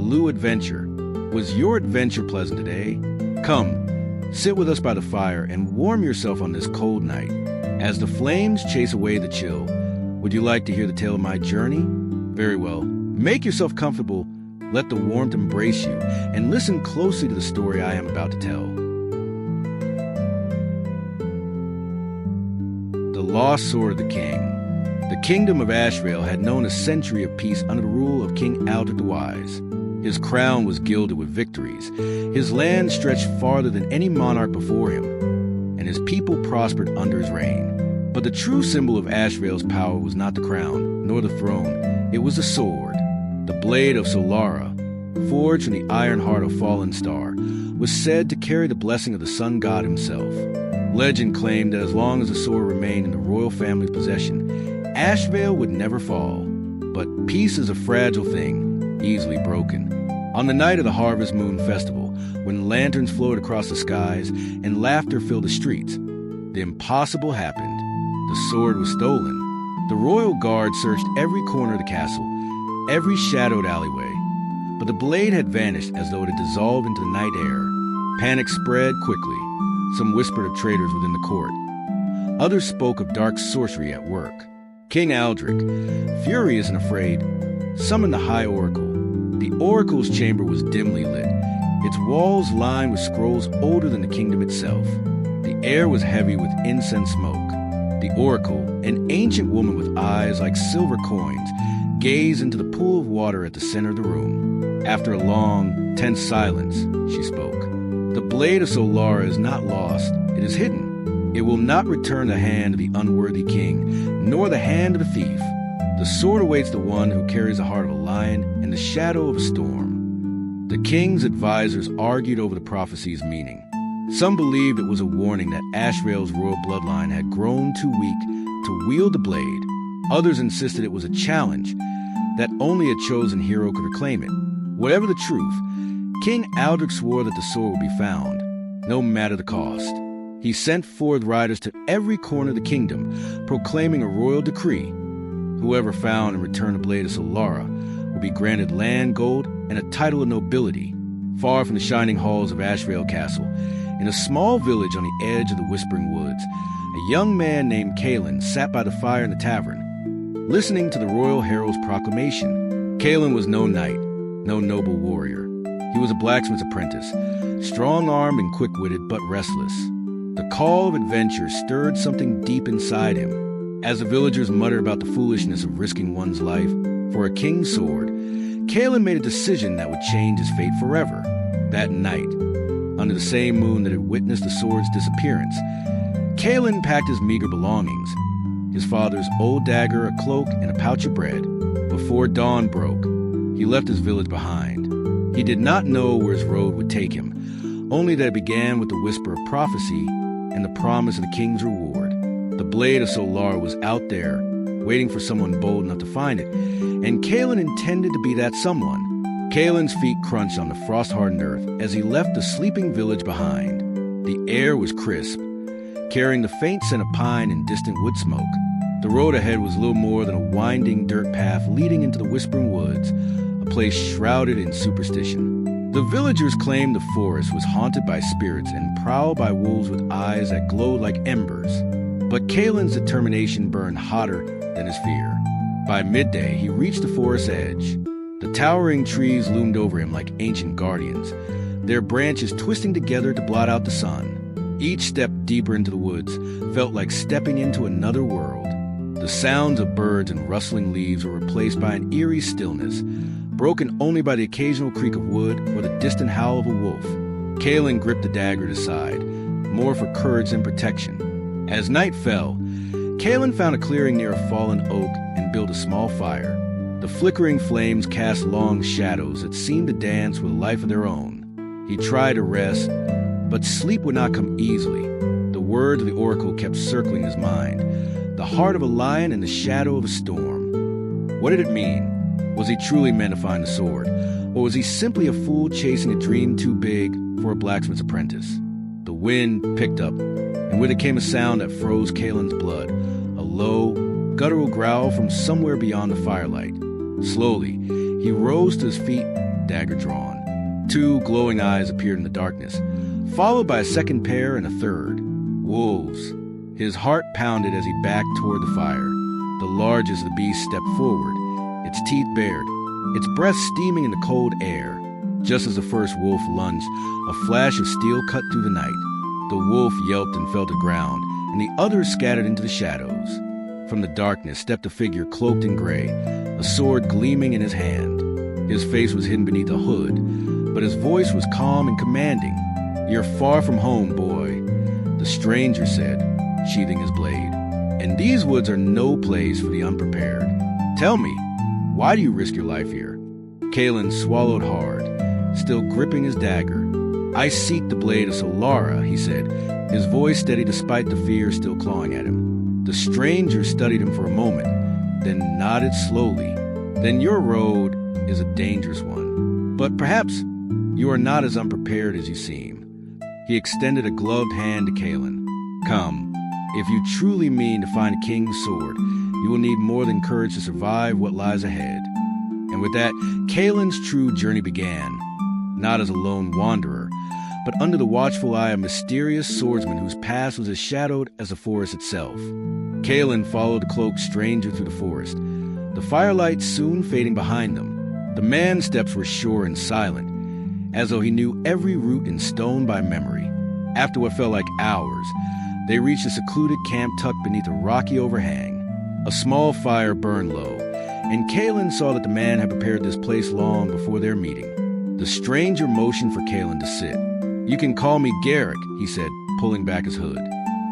Lou Adventure. Was your adventure pleasant today? Come, sit with us by the fire and warm yourself on this cold night. As the flames chase away the chill, would you like to hear the tale of my journey? Very well. Make yourself comfortable, let the warmth embrace you, and listen closely to the story I am about to tell. The Lost Sword of the King. The kingdom of Ashvale had known a century of peace under the rule of King Aldrich the Wise. His crown was gilded with victories. His land stretched farther than any monarch before him, and his people prospered under his reign. But the true symbol of Ashvale's power was not the crown, nor the throne. It was the sword. The blade of Solara, forged from the iron heart of Fallen Star, was said to carry the blessing of the sun god himself. Legend claimed that as long as the sword remained in the royal family's possession, Ashvale would never fall. But peace is a fragile thing, easily broken. On the night of the Harvest Moon Festival, when lanterns floated across the skies and laughter filled the streets, the impossible happened. The sword was stolen. The royal guard searched every corner of the castle, every shadowed alleyway, but the blade had vanished as though it had dissolved into the night air. Panic spread quickly. Some whispered of traitors within the court. Others spoke of dark sorcery at work. King Aldrich, furious and afraid, summoned the High Oracle. The Oracle's chamber was dimly lit, its walls lined with scrolls older than the kingdom itself. The air was heavy with incense smoke. The Oracle, an ancient woman with eyes like silver coins, gazed into the pool of water at the center of the room. After a long, tense silence, she spoke. The blade of Solara is not lost, it is hidden. It will not return the hand of the unworthy king, nor the hand of a thief. The sword awaits the one who carries the heart of a lion and the shadow of a storm. The king's advisors argued over the prophecy's meaning. Some believed it was a warning that Ashvale's royal bloodline had grown too weak to wield the blade. Others insisted it was a challenge, that only a chosen hero could reclaim it. Whatever the truth, King Aldrich swore that the sword would be found, no matter the cost. He sent forth riders to every corner of the kingdom, proclaiming a royal decree. Whoever found and returned the blade of Solara would be granted land, gold, and a title of nobility. Far from the shining halls of Ashvale Castle, in a small village on the edge of the Whispering Woods, a young man named Kalen sat by the fire in the tavern, listening to the royal herald's proclamation. Kalen was no knight, no noble warrior. He was a blacksmith's apprentice, strong-armed and quick-witted, but restless. The call of adventure stirred something deep inside him. As the villagers muttered about the foolishness of risking one's life for a king's sword, Kalen made a decision that would change his fate forever. That night, under the same moon that had witnessed the sword's disappearance, Kalen packed his meager belongings, his father's old dagger, a cloak, and a pouch of bread. Before dawn broke, he left his village behind. He did not know where his road would take him, only that it began with the whisper of prophecy and the promise of the king's reward. The blade of Solar was out there, waiting for someone bold enough to find it, and Kalen intended to be that someone. Kalen's feet crunched on the frost-hardened earth as he left the sleeping village behind. The air was crisp, carrying the faint scent of pine and distant wood smoke. The road ahead was little more than a winding dirt path leading into the Whispering Woods, a place shrouded in superstition. The villagers claimed the forest was haunted by spirits and prowled by wolves with eyes that glowed like embers. But Kalen's determination burned hotter than his fear. By midday, he reached the forest's edge. The towering trees loomed over him like ancient guardians, their branches twisting together to blot out the sun. Each step deeper into the woods felt like stepping into another world. The sounds of birds and rustling leaves were replaced by an eerie stillness, broken only by the occasional creak of wood or the distant howl of a wolf. Kalen gripped the dagger at his side, more for courage than protection. As night fell, Kalen found a clearing near a fallen oak and built a small fire. The flickering flames cast long shadows that seemed to dance with a life of their own. He tried to rest, but sleep would not come easily. The words of the oracle kept circling his mind. The heart of a lion and the shadow of a storm. What did it mean? Was he truly meant to find the sword? Or was he simply a fool chasing a dream too big for a blacksmith's apprentice? The wind picked up, and with it came a sound that froze Kalen's blood. A low, guttural growl from somewhere beyond the firelight. Slowly, he rose to his feet dagger drawn. 2 glowing eyes appeared in the darkness, followed by a second pair and a third. Wolves. His heart pounded as he backed toward the fire. The largest of the beasts stepped forward, its teeth bared, its breath steaming in the cold air. Just as the first wolf lunged, a flash of steel cut through the night. The wolf yelped and fell to ground, and the others scattered into the shadows. From the darkness stepped a figure cloaked in gray, a sword gleaming in his hand. His face was hidden beneath a hood, but his voice was calm and commanding. "You're far from home, boy," the stranger said, sheathing his blade. "And these woods are no place for the unprepared. Tell me, why do you risk your life here?" Kalen swallowed hard, still gripping his dagger. "I seek the blade of Solara," he said, his voice steady despite the fear still clawing at him. The stranger studied him for a moment, then nodded slowly. "Then your road is a dangerous one. But perhaps you are not as unprepared as you seem." He extended a gloved hand to Kalen. "Come, if you truly mean to find a king's sword, you will need more than courage to survive what lies ahead." And with that, Kalen's true journey began, not as a lone wanderer, but under the watchful eye of a mysterious swordsman whose past was as shadowed as the forest itself. Kalen followed the cloaked stranger through the forest, the firelight soon fading behind them. The man's steps were sure and silent, as though he knew every root in stone by memory. After what felt like hours, they reached a secluded camp tucked beneath a rocky overhang. A small fire burned low, and Kalen saw that the man had prepared this place long before their meeting. The stranger motioned for Kalen to sit. "You can call me Garrick," he said, pulling back his hood.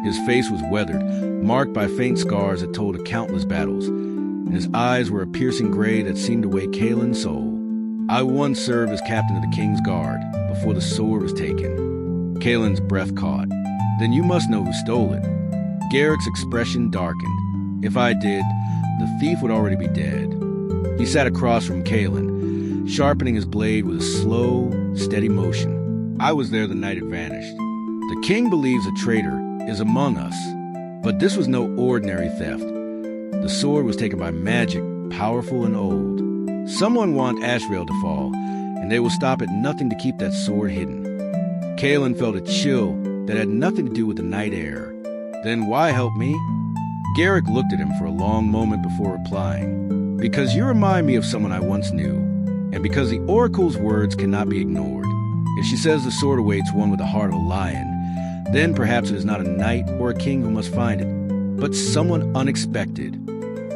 His face was weathered, marked by faint scars that told of countless battles, and his eyes were a piercing gray that seemed to weigh Kalen's soul. "I once served as captain of the King's Guard before the sword was taken." Kalen's breath caught. "Then you must know who stole it." Garrick's expression darkened. "If I did, the thief would already be dead." He sat across from Kalen, sharpening his blade with a slow, steady motion. "I was there the night it vanished. The king believes a traitor is among us, but this was no ordinary theft. The sword was taken by magic, powerful and old. Someone wants Ashrael to fall, and they will stop at nothing to keep that sword hidden." Kalen felt a chill that had nothing to do with the night air. "Then why help me?" Garrick looked at him for a long moment before replying. "Because you remind me of someone I once knew, and because the oracle's words cannot be ignored. If she says the sword awaits one with the heart of a lion, then perhaps it is not a knight or a king who must find it, but someone unexpected."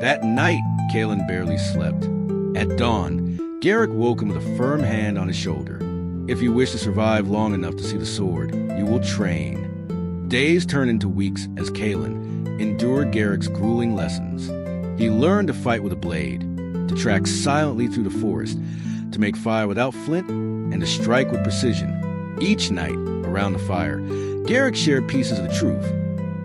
That night, Kalen barely slept. At dawn, Garrick woke him with a firm hand on his shoulder. "If you wish to survive long enough to see the sword, you will train." Days turned into weeks as Kalen endured Garrick's grueling lessons. He learned to fight with a blade, to track silently through the forest, to make fire without flint, and to strike with precision. Each night, around the fire, Garrick shared pieces of the truth.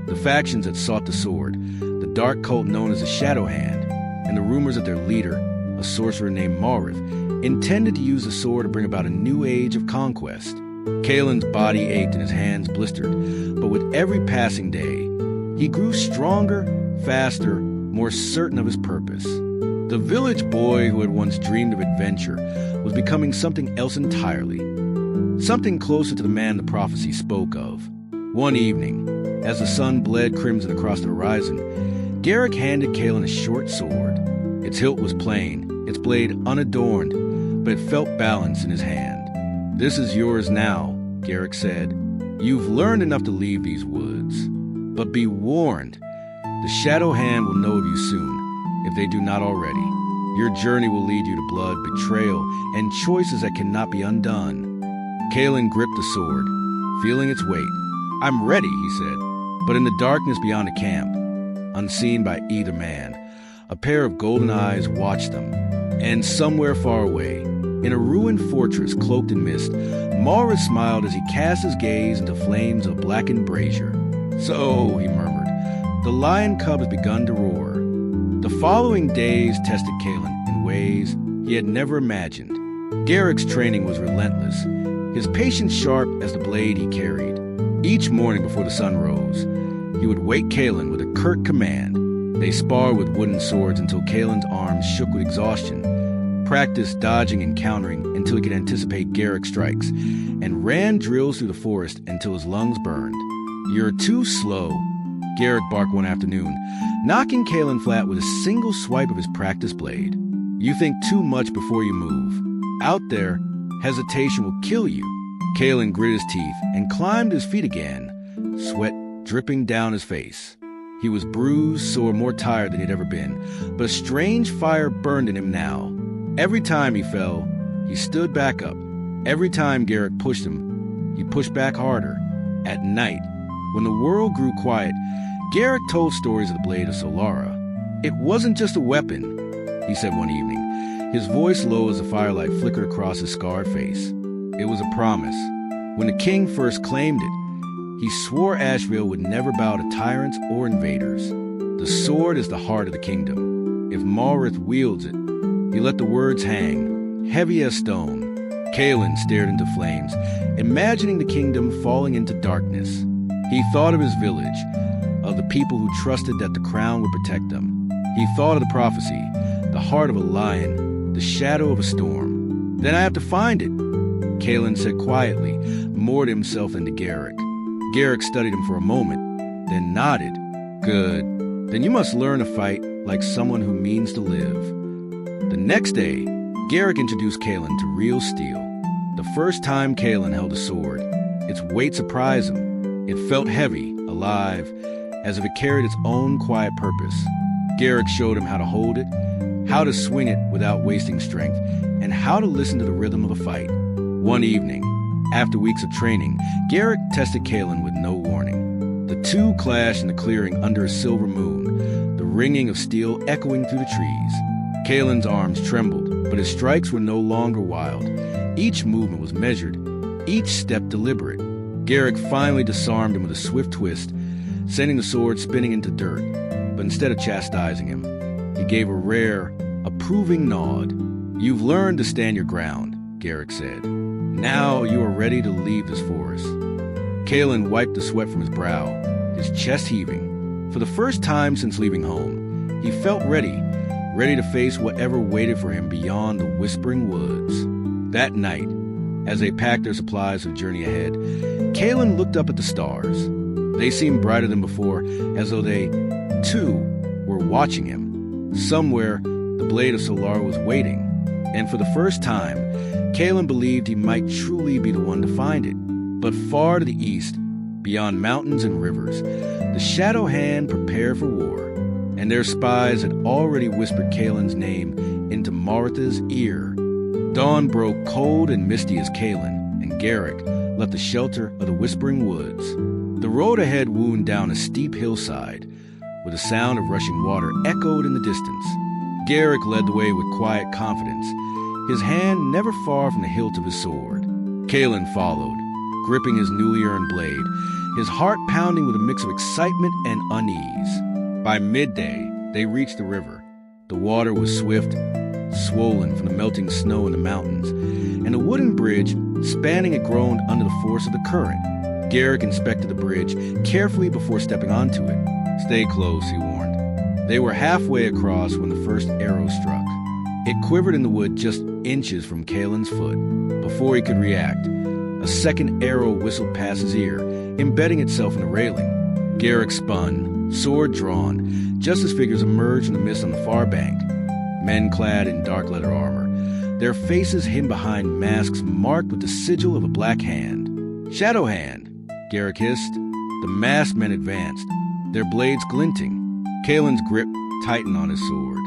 The factions that sought the sword, the dark cult known as the Shadow Hand, and the rumors that their leader, a sorcerer named Marith, intended to use the sword to bring about a new age of conquest. Kalen's body ached and his hands blistered, but with every passing day, he grew stronger, faster, more certain of his purpose. The village boy who had once dreamed of adventure was becoming something else entirely, something closer to the man the prophecy spoke of. One evening, as the sun bled crimson across the horizon, Garrick handed Kalen a short sword. Its hilt was plain, its blade unadorned, but it felt balanced in his hand. "This is yours now," Garrick said. "You've learned enough to leave these woods. But be warned, the Shadow Hand will know of you soon, if they do not already. Your journey will lead you to blood, betrayal, and choices that cannot be undone." Kalen gripped the sword, feeling its weight. "I'm ready," he said. But in the darkness beyond the camp, unseen by either man, a pair of golden eyes watched them. And somewhere far away, in a ruined fortress cloaked in mist, Marith smiled as he cast his gaze into flames of blackened brazier. "So," he murmured, "the lion cub has begun to roar." The following days tested Kalen in ways he had never imagined. Garrick's training was relentless, his patience sharp as the blade he carried. Each morning before the sun rose, he would wake Kalen with a curt command. They sparred with wooden swords until Kalen's arms shook with exhaustion. practiced dodging and countering until he could anticipate Garrick's strikes, and ran drills through the forest until his lungs burned. "You're too slow," Garrick barked one afternoon, knocking Kalen flat with a single swipe of his practice blade. "You think too much before you move. Out there, hesitation will kill you." Kalen grit his teeth and climbed his feet again, sweat dripping down his face. He was bruised, sore, more tired than he'd ever been, but a strange fire burned in him now. Every time he fell, he stood back up. Every time Garrick pushed him, he pushed back harder. At night, when the world grew quiet, Garrick told stories of the blade of Solara. "It wasn't just a weapon," he said one evening, his voice low as the firelight flickered across his scarred face. "It was a promise. When the king first claimed it, he swore Asheville would never bow to tyrants or invaders. The sword is the heart of the kingdom. If Malrith wields it," he let the words hang, heavy as stone. Kalen stared into flames, imagining the kingdom falling into darkness. He thought of his village, of the people who trusted that the crown would protect them. He thought of the prophecy, the heart of a lion, the shadow of a storm. "Then I have to find it," Kalen said quietly, more to himself than to Garrick. Garrick studied him for a moment, then nodded. "Good. Then you must learn to fight like someone who means to live." The next day, Garrick introduced Kalen to real steel. The first time Kalen held a sword, its weight surprised him. It felt heavy, alive, as if it carried its own quiet purpose. Garrick showed him how to hold it, how to swing it without wasting strength, and how to listen to the rhythm of the fight. One evening, after weeks of training, Garrick tested Kalen with no warning. The two clashed in the clearing under a silver moon, the ringing of steel echoing through the trees. Kalen's arms trembled, but his strikes were no longer wild. Each movement was measured, each step deliberate. Garrick finally disarmed him with a swift twist, sending the sword spinning into dirt. But instead of chastising him, he gave a rare, approving nod. "You've learned to stand your ground," Garrick said. "Now you are ready to leave this forest." Kalen wiped the sweat from his brow, his chest heaving. For the first time since leaving home, he felt ready to face whatever waited for him beyond the whispering woods. That night, as they packed their supplies for the journey ahead, Kalen looked up at the stars. They seemed brighter than before, as though they, too, were watching him. Somewhere, the blade of Solar was waiting, and for the first time, Kalen believed he might truly be the one to find it. But far to the east, beyond mountains and rivers, the Shadow Hand prepared for war, and their spies had already whispered Kalen's name into Martha's ear. Dawn broke cold and misty as Kalen and Garrick left the shelter of the whispering woods. The road ahead wound down a steep hillside, where the sound of rushing water echoed in the distance. Garrick led the way with quiet confidence, his hand never far from the hilt of his sword. Kalen followed, gripping his newly earned blade, his heart pounding with a mix of excitement and unease. By midday, they reached the river. The water was swift, swollen from the melting snow in the mountains, and a wooden bridge spanning it groaned under the force of the current. Garrick inspected the bridge carefully before stepping onto it. "Stay close," he warned. They were halfway across when the first arrow struck. It quivered in the wood just inches from Kalen's foot. Before he could react, a second arrow whistled past his ear, embedding itself in the railing. Garrick spun, sword drawn, just as figures emerged from the mist on the far bank. Men clad in dark leather armor, their faces hidden behind masks marked with the sigil of a black hand. "Shadow Hand," Garrick hissed. The masked men advanced, their blades glinting. Kalen's grip tightened on his sword.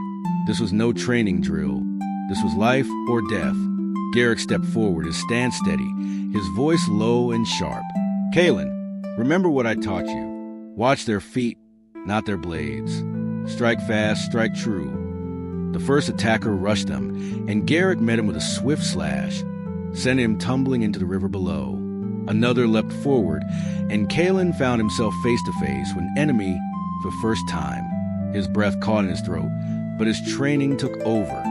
This was no training drill. This was life or death. Garrick stepped forward, his stance steady, his voice low and sharp. "Kalen, remember what I taught you. Watch their feet, not their blades. Strike fast, strike true." The first attacker rushed them, and Garrick met him with a swift slash, sending him tumbling into the river below. Another leapt forward, and Kalen found himself face to face with an enemy for the first time. His breath caught in his throat, but his training took over.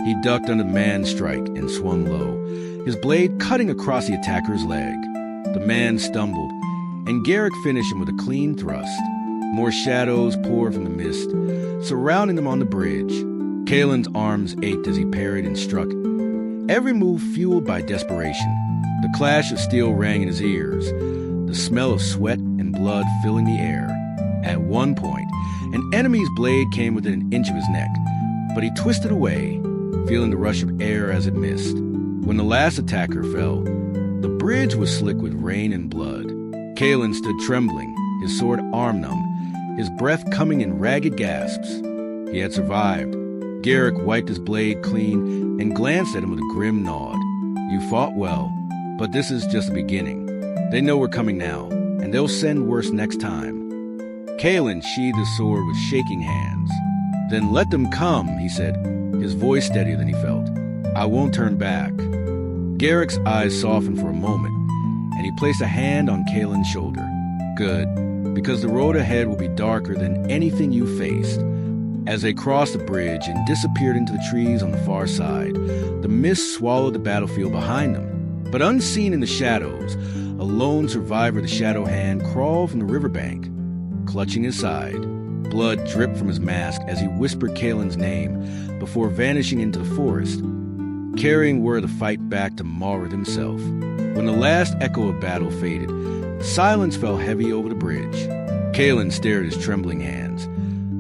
He ducked under the man's strike and swung low, his blade cutting across the attacker's leg. The man stumbled, and Garrick finished him with a clean thrust. More shadows poured from the mist, surrounding them on the bridge. Kaelin's arms ached as he parried and struck, every move fueled by desperation. The clash of steel rang in his ears, the smell of sweat and blood filling the air. At one point, an enemy's blade came within an inch of his neck, but he twisted away, feeling the rush of air as it missed. When the last attacker fell, the bridge was slick with rain and blood. Kaelin stood trembling, his sword arm-numb, his breath coming in ragged gasps. He had survived. Garrick wiped his blade clean and glanced at him with a grim nod. You fought well, but this is just the beginning. They know we're coming now, and they'll send worse next time. Kaelin sheathed his sword with shaking hands. Then let them come, he said, his voice steadier than he felt. I won't turn back. Garrick's eyes softened for a moment, and he placed a hand on Kaelin's shoulder. Good, because the road ahead will be darker than anything you faced. As they crossed the bridge and disappeared into the trees on the far side, the mist swallowed the battlefield behind them. But unseen in the shadows, a lone survivor of the Shadow Hand crawled from the riverbank, clutching his side. Blood dripped from his mask as he whispered Kaelin's name before vanishing into the forest, carrying word of the fight back to Marith himself. When the last echo of battle faded, silence fell heavy over the bridge. Kaelin stared at his trembling hands,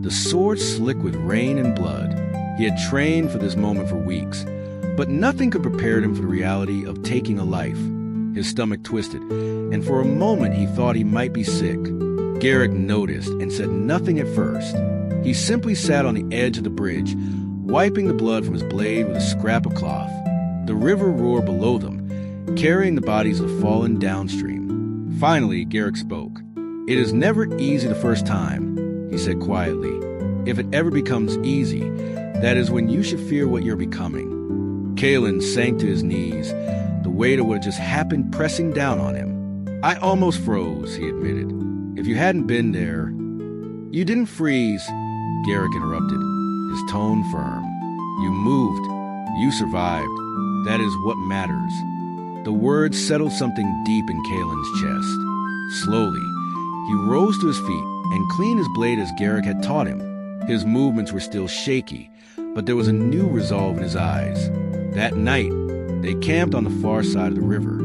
the sword slick with rain and blood. He had trained for this moment for weeks, but nothing could prepare him for the reality of taking a life. His stomach twisted, and for a moment he thought he might be sick. Garrick noticed and said nothing at first. He simply sat on the edge of the bridge, wiping the blood from his blade with a scrap of cloth. The river roared below them, carrying the bodies of the fallen downstream. Finally, Garrick spoke. It is never easy the first time, he said quietly. If it ever becomes easy, that is when you should fear what you're becoming. Kaelin sank to his knees, the weight of what had just happened pressing down on him. I almost froze, he admitted. If you hadn't been there... You didn't freeze, Garrick interrupted, his tone firm. You moved. You survived. That is what matters. The words settled something deep in Kaelin's chest. Slowly, he rose to his feet and cleaned his blade as Garrick had taught him. His movements were still shaky, but there was a new resolve in his eyes. That night, they camped on the far side of the river.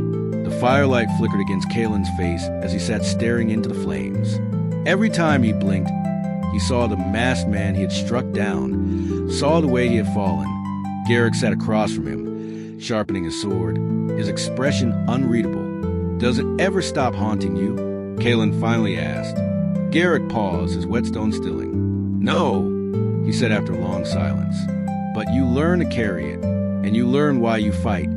The firelight flickered against Kaelin's face as he sat staring into the flames. Every time he blinked, he saw the masked man he had struck down, saw the way he had fallen. Garrick sat across from him, sharpening his sword, his expression unreadable. Does it ever stop haunting you? Kaelin finally asked. Garrick paused, his whetstone stilling. No, he said after a long silence. But you learn to carry it, and you learn why you fight,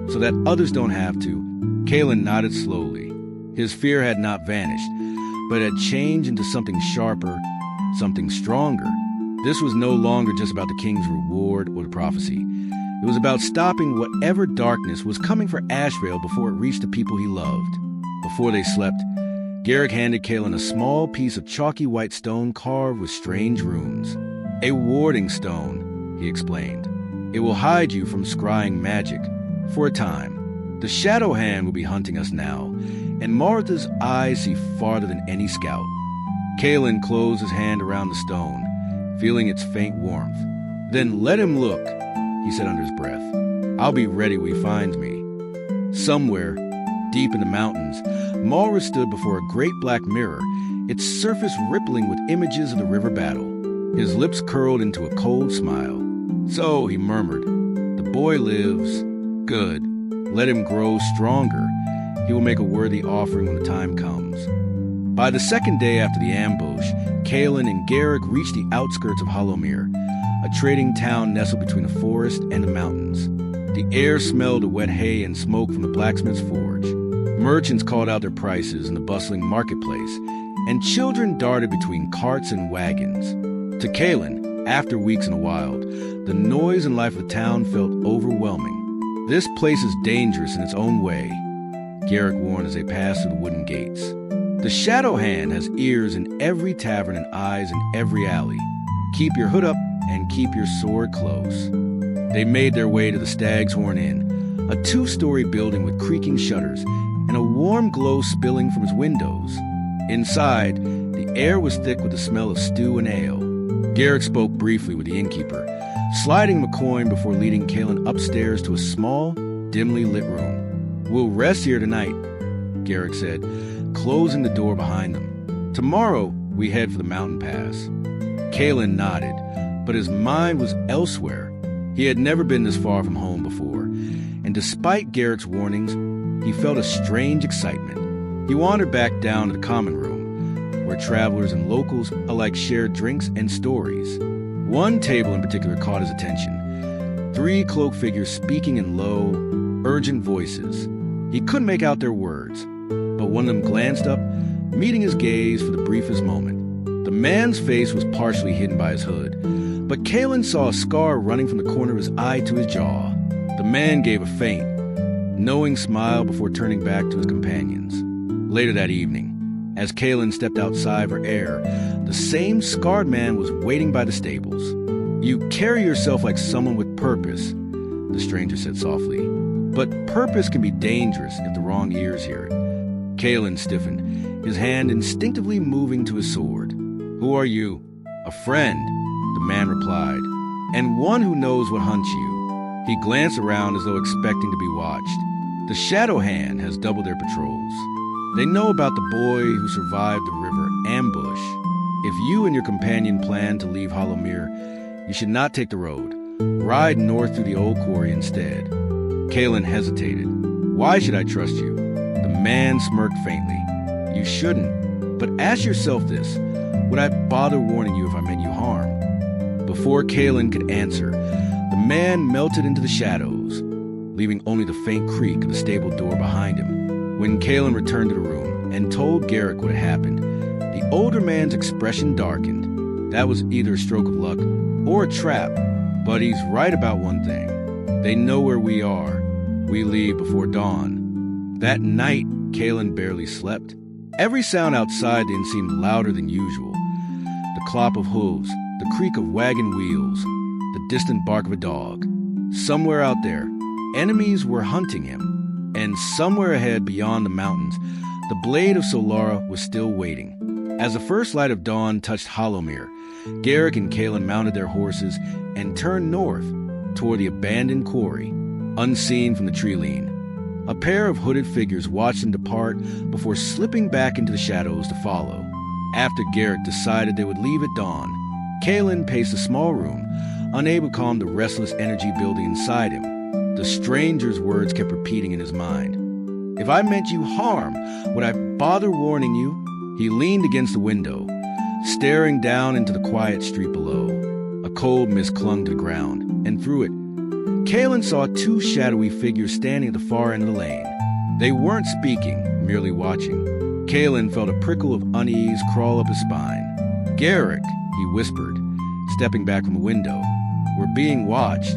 so that others don't have to. Kaelin nodded slowly. His fear had not vanished, but had changed into something sharper, something stronger. This was no longer just about the king's reward or the prophecy. It was about stopping whatever darkness was coming for Ashvale before it reached the people he loved. Before they slept, Garrick handed Kaelin a small piece of chalky white stone carved with strange runes. A warding stone, he explained. It will hide you from scrying magic, for a time. The Shadow Hand will be hunting us now, and Martha's eyes see farther than any scout. Kaelin closed his hand around the stone, feeling its faint warmth. Then let him look, he said under his breath. I'll be ready when he finds me. Somewhere, deep in the mountains, Malrus stood before a great black mirror, its surface rippling with images of the river battle. His lips curled into a cold smile. So, he murmured, the boy lives. Good. Let him grow stronger. He will make a worthy offering when the time comes. By the second day after the ambush, Kaelin and Garrick reached the outskirts of Hollowmere, a trading town nestled between the forest and the mountains. The air smelled of wet hay and smoke from the blacksmith's forge. Merchants called out their prices in the bustling marketplace, and children darted between carts and wagons. To Kaelin, after weeks in the wild, the noise and life of the town felt overwhelming. This place is dangerous in its own way, Garrick warned as they passed through the wooden gates. The Shadow Hand has ears in every tavern and eyes in every alley. Keep your hood up and keep your sword close. They made their way to the Stag's Horn Inn, a 2-story building with creaking shutters and a warm glow spilling from its windows. Inside, the air was thick with the smell of stew and ale. Garrick spoke briefly with the innkeeper, sliding him a coin before leading Kalen upstairs to a small, dimly lit room. "We'll rest here tonight," Garrick said, closing the door behind them. "Tomorrow, we head for the mountain pass." Kalen nodded, but his mind was elsewhere. He had never been this far from home before, and despite Garrick's warnings, he felt a strange excitement. He wandered back down to the common room, where travelers and locals alike shared drinks and stories. One table in particular caught his attention. 3 cloaked figures speaking in low, urgent voices. He couldn't make out their words, but one of them glanced up, meeting his gaze for the briefest moment. The man's face was partially hidden by his hood, but Kalen saw a scar running from the corner of his eye to his jaw. The man gave a faint, knowing smile before turning back to his companions. Later that evening, as Kalen stepped outside for air, the same scarred man was waiting by the stables. "You carry yourself like someone with purpose," the stranger said softly. "But purpose can be dangerous if the wrong ears hear it." Kalen stiffened, his hand instinctively moving to his sword. "Who are you?" "A friend," the man replied, "and one who knows what hunts you." He glanced around as though expecting to be watched. "The Shadow Hand has doubled their patrols. They know about the boy who survived the river ambush. If you and your companion plan to leave Hollowmere, you should not take the road. Ride north through the old quarry instead." Kalen hesitated. "Why should I trust you?" The man smirked faintly. "You shouldn't, but ask yourself this. Would I bother warning you if I meant you harm?" Before Kalen could answer, the man melted into the shadows, leaving only the faint creak of the stable door behind him. When Kalen returned to the room and told Garrick what had happened, the older man's expression darkened. That was either a stroke of luck or a trap, but he's right about one thing. They know where we are. We leave before dawn. That night, Kalen barely slept. Every sound outside the inn seemed louder than usual. The clop of hooves, the creak of wagon wheels, the distant bark of a dog. Somewhere out there, enemies were hunting him. And somewhere ahead beyond the mountains, the blade of Solara was still waiting. As the first light of dawn touched Hollowmere, Garrick and Kalen mounted their horses and turned north toward the abandoned quarry, unseen from the tree-lean. A pair of hooded figures watched them depart before slipping back into the shadows to follow. After Garrick decided they would leave at dawn, Kalen paced the small room, unable to calm the restless energy building inside him. The stranger's words kept repeating in his mind. "If I meant you harm, would I bother warning you?" He leaned against the window, staring down into the quiet street below. A cold mist clung to the ground, and through it, Kalen saw 2 shadowy figures standing at the far end of the lane. They weren't speaking, merely watching. Kalen felt a prickle of unease crawl up his spine. "Garrick," he whispered, stepping back from the window. "We're being watched."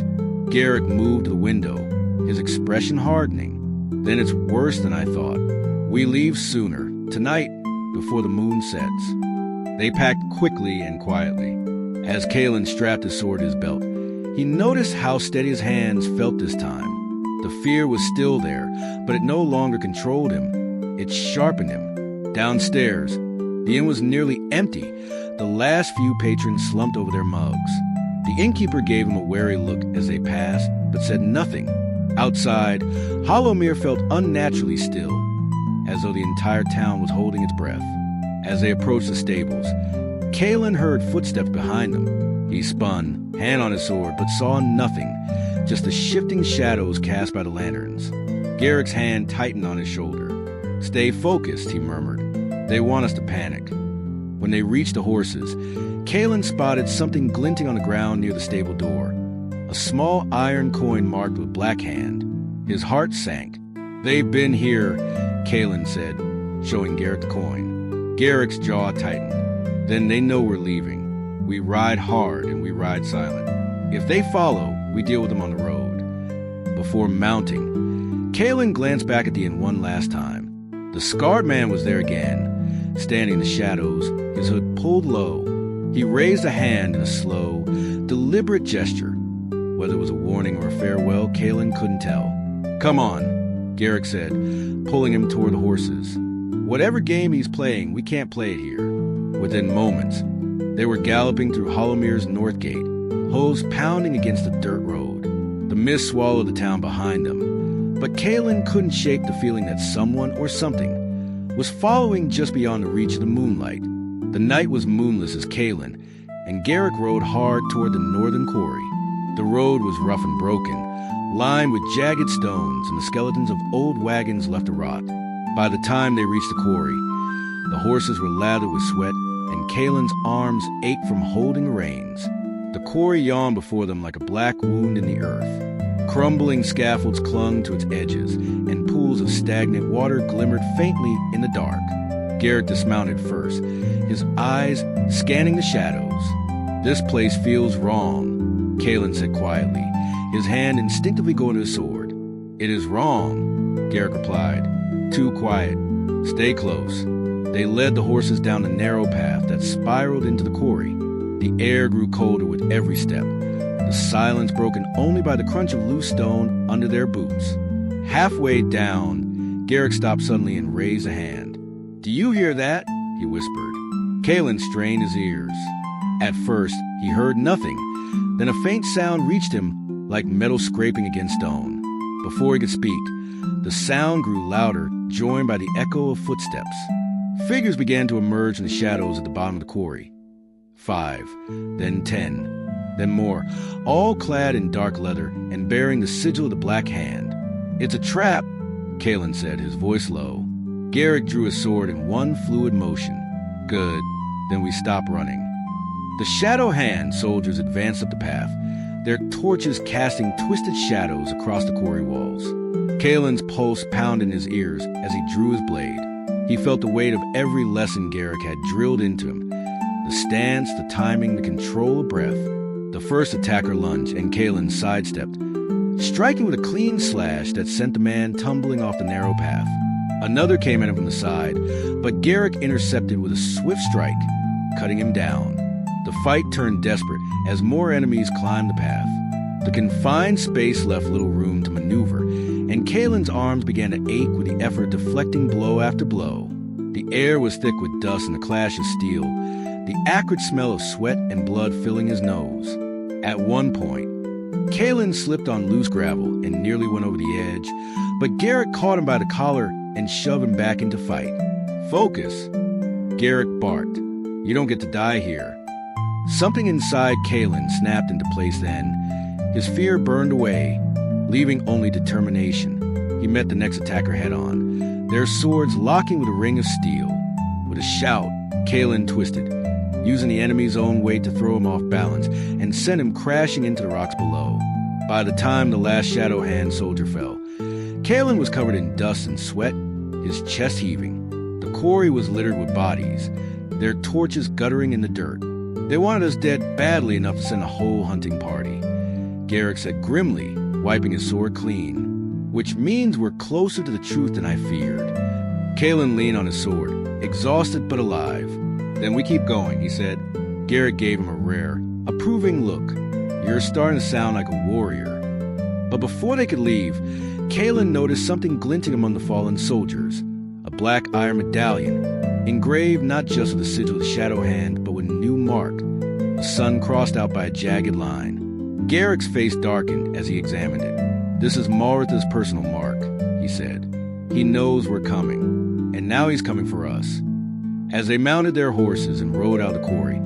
Garrick moved to the window, his expression hardening. "Then it's worse than I thought. We leave sooner, tonight, before the moon sets." They packed quickly and quietly. As Kalen strapped his sword to his belt, he noticed how steady his hands felt this time. The fear was still there, but it no longer controlled him. It sharpened him. Downstairs, the inn was nearly empty. The last few patrons slumped over their mugs. The innkeeper gave him a wary look as they passed, but said nothing. Outside, Hollowmere felt unnaturally still, as though the entire town was holding its breath. As they approached the stables, Kalen heard footsteps behind them. He spun, hand on his sword, but saw nothing, just the shifting shadows cast by the lanterns. Garrick's hand tightened on his shoulder. "Stay focused," he murmured. "They want us to panic." When they reached the horses, Kalen spotted something glinting on the ground near the stable door. A small iron coin marked with Black Hand. His heart sank. "They've been here," Kalen said, showing Garrick the coin. Garrick's jaw tightened. "Then they know we're leaving. We ride hard and we ride silent. If they follow, we deal with them on the road." Before mounting, Kalen glanced back at the inn one last time. The scarred man was there again, standing in the shadows, his hood pulled low. He raised a hand in a slow, deliberate gesture. Whether it was a warning or a farewell, Kalen couldn't tell. "Come on," Garrick said, pulling him toward the horses. "Whatever game he's playing, we can't play it here." Within moments, they were galloping through Hollowmere's north gate, hooves pounding against the dirt road. The mist swallowed the town behind them, but Kalen couldn't shake the feeling that someone or something was following just beyond the reach of the moonlight. The night was moonless as Kalen and Garrick rode hard toward the northern quarry. The road was rough and broken, lined with jagged stones and the skeletons of old wagons left to rot. By the time they reached the quarry, the horses were lathered with sweat, and Kalen's arms ached from holding the reins. The quarry yawned before them like a black wound in the earth. Crumbling scaffolds clung to its edges, and pools of stagnant water glimmered faintly in the dark. Garrick dismounted first, his eyes scanning the shadows. "This place feels wrong," Kalen said quietly, his hand instinctively going to his sword. "It is wrong," Garrick replied. "Too quiet. Stay close." They led the horses down a narrow path that spiraled into the quarry. The air grew colder with every step, the silence broken only by the crunch of loose stone under their boots. Halfway down, Garrick stopped suddenly and raised a hand. "Do you hear that?" he whispered. Kalen strained his ears. At first, he heard nothing. Then a faint sound reached him like metal scraping against stone. Before he could speak, the sound grew louder, joined by the echo of footsteps. Figures began to emerge in the shadows at the bottom of the quarry. 5, then 10, then more, all clad in dark leather and bearing the sigil of the Black Hand. "It's a trap," Kalen said, his voice low. Garrick drew his sword in one fluid motion. "Good. Then we stop running." The Shadow Hand soldiers advanced up the path, their torches casting twisted shadows across the quarry walls. Kalen's pulse pounded in his ears as he drew his blade. He felt the weight of every lesson Garrick had drilled into him. The stance, the timing, the control of breath. The first attacker lunged, and Kalen sidestepped, striking with a clean slash that sent the man tumbling off the narrow path. Another came at him from the side, but Garrick intercepted with a swift strike, cutting him down. The fight turned desperate as more enemies climbed the path. The confined space left little room to maneuver, and Kalen's arms began to ache with the effort deflecting blow after blow. The air was thick with dust and the clash of steel, the acrid smell of sweat and blood filling his nose. At one point, Kalen slipped on loose gravel and nearly went over the edge, but Garrick caught him by the collar and shoved him back into fight. "Focus," Garrick barked. "You don't get to die here." Something inside Kalen snapped into place then. His fear burned away, leaving only determination. He met the next attacker head-on, their swords locking with a ring of steel. With a shout, Kalen twisted, using the enemy's own weight to throw him off balance and send him crashing into the rocks below. By the time the last Shadow Hand soldier fell, Kalen was covered in dust and sweat, his chest heaving. The quarry was littered with bodies, their torches guttering in the dirt. "They wanted us dead badly enough to send a whole hunting party," Garrick said grimly, wiping his sword clean. "Which means we're closer to the truth than I feared." Kalen leaned on his sword, exhausted but alive. "Then we keep going," he said. Garrick gave him a rare, approving look. "You're starting to sound like a warrior." But before they could leave, Kalen noticed something glinting among the fallen soldiers, a black iron medallion, engraved not just with the sigil of the Shadow Hand, but with a new mark, a sun crossed out by a jagged line. Garrick's face darkened as he examined it. "This is Maritha's personal mark," he said. "He knows we're coming, and now he's coming for us." As they mounted their horses and rode out of the quarry,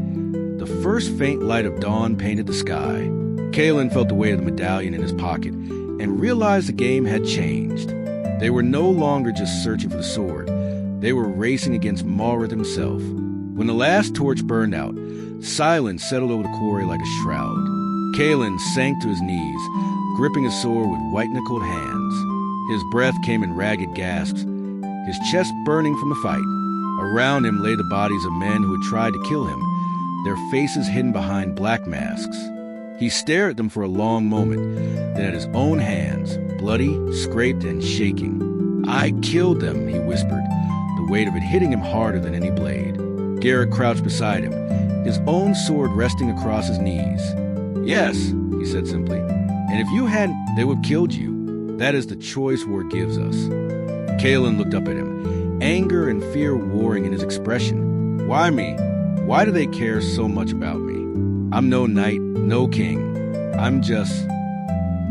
the first faint light of dawn painted the sky. Kalen felt the weight of the medallion in his pocket and realized the game had changed. They were no longer just searching for the sword. They were racing against Maurith himself. When the last torch burned out, silence settled over the quarry like a shroud. Kalen sank to his knees, gripping his sword with white-knuckled hands. His breath came in ragged gasps, his chest burning from the fight. Around him lay the bodies of men who had tried to kill him, their faces hidden behind black masks. He stared at them for a long moment, then at his own hands, bloody, scraped, and shaking. "I killed them," he whispered, the weight of it hitting him harder than any blade. Garrick crouched beside him, his own sword resting across his knees. "Yes," he said simply, "and if you hadn't, they would have killed you. That is the choice war gives us." Kalen looked up at him, anger and fear warring in his expression. "Why me? Why do they care so much about me?" I'm no knight, no king.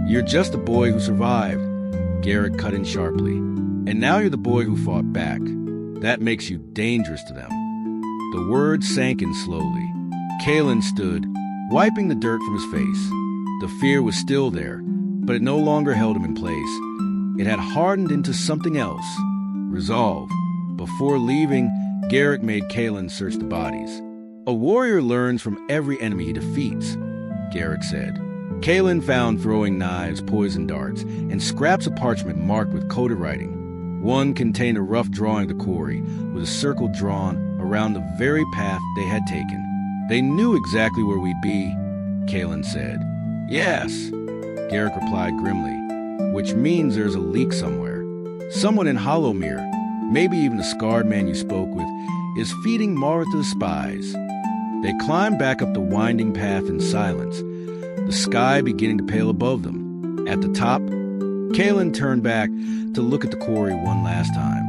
You're just a boy who survived, Garrick cut in sharply. And now you're the boy who fought back. That makes you dangerous to them. The words sank in slowly. Kalen stood, wiping the dirt from his face. The fear was still there, but it no longer held him in place. It had hardened into something else. Resolve. Before leaving, Garrick made Kalen search the bodies. A warrior learns from every enemy he defeats, Garrick said. Kalen found throwing knives, poison darts, and scraps of parchment marked with coded writing. One contained a rough drawing of the quarry, with a circle drawn around the very path they had taken. They knew exactly where we'd be, Kalen said. Yes, Garrick replied grimly, which means there's a leak somewhere. Someone in Hollowmere, maybe even the scarred man you spoke with, is feeding Maritha's spies. They climbed back up the winding path in silence, the sky beginning to pale above them. At the top, Kalen turned back to look at the quarry one last time.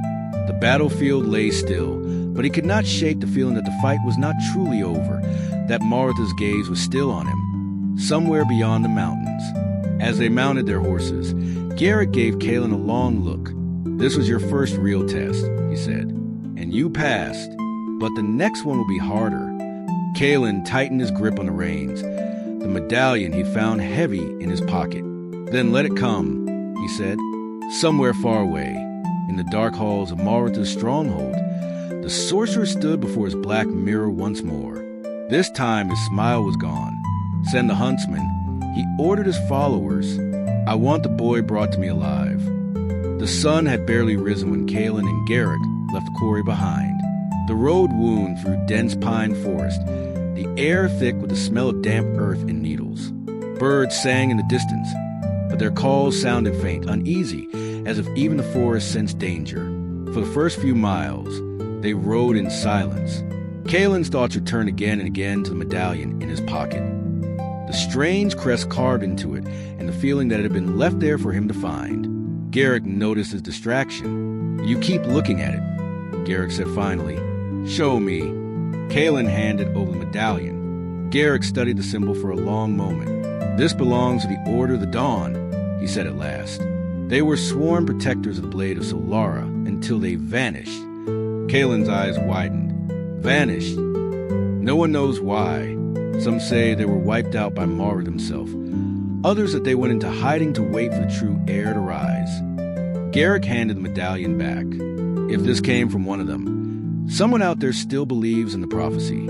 The battlefield lay still, but he could not shake the feeling that the fight was not truly over, that Maritha's gaze was still on him, somewhere beyond the mountains. As they mounted their horses, Garrick gave Kalen a long look. This was your first real test, he said, and you passed, but the next one will be harder. Kalen tightened his grip on the reins. The medallion he found heavy in his pocket. Then let it come, he said. Somewhere far away, in the dark halls of Maritha's stronghold, the sorcerer stood before his black mirror once more. This time his smile was gone. Send the huntsman. He ordered his followers. I want the boy brought to me alive. The sun had barely risen when Kalen and Garrick left the quarry behind. The road wound through dense pine forest, the air thick with the smell of damp earth and needles. Birds sang in the distance, but their calls sounded faint, uneasy, as if even the forest sensed danger. For the first few miles, they rode in silence. Kalen's thoughts returned again and again to the medallion in his pocket. The strange crest carved into it, and the feeling that it had been left there for him to find. Garrick noticed his distraction. You keep looking at it, Garrick said finally. Show me. Kalen handed over the medallion. Garrick studied the symbol for a long moment. This belongs to the Order of the Dawn, he said at last. They were sworn protectors of the Blade of Solara until they vanished. Kalen's eyes widened. Vanished? No one knows why. Some say they were wiped out by Mara himself. Others that they went into hiding to wait for the true heir to rise. Garrick handed the medallion back. If this came from one of them, someone out there still believes in the prophecy.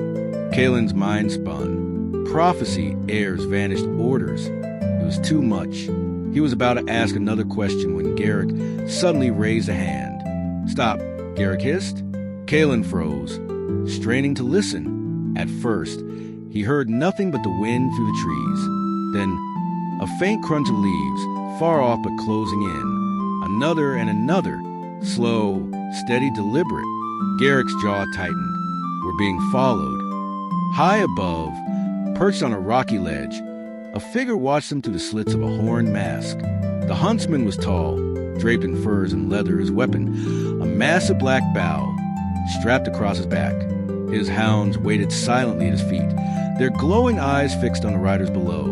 Kalen's mind spun. Prophecy, heirs, vanished orders. It was too much. He was about to ask another question when Garrick suddenly raised a hand. Stop, Garrick hissed. Kalen froze, straining to listen. At first, he heard nothing but the wind through the trees. Then, a faint crunch of leaves, far off but closing in. Another and another, slow, steady, deliberate. Garrick's jaw tightened. We're being followed. High above, perched on a rocky ledge, a figure watched them through the slits of a horned mask. The huntsman was tall, draped in furs and leather, his weapon, a massive black bow, strapped across his back. His hounds waited silently at his feet, their glowing eyes fixed on the riders below.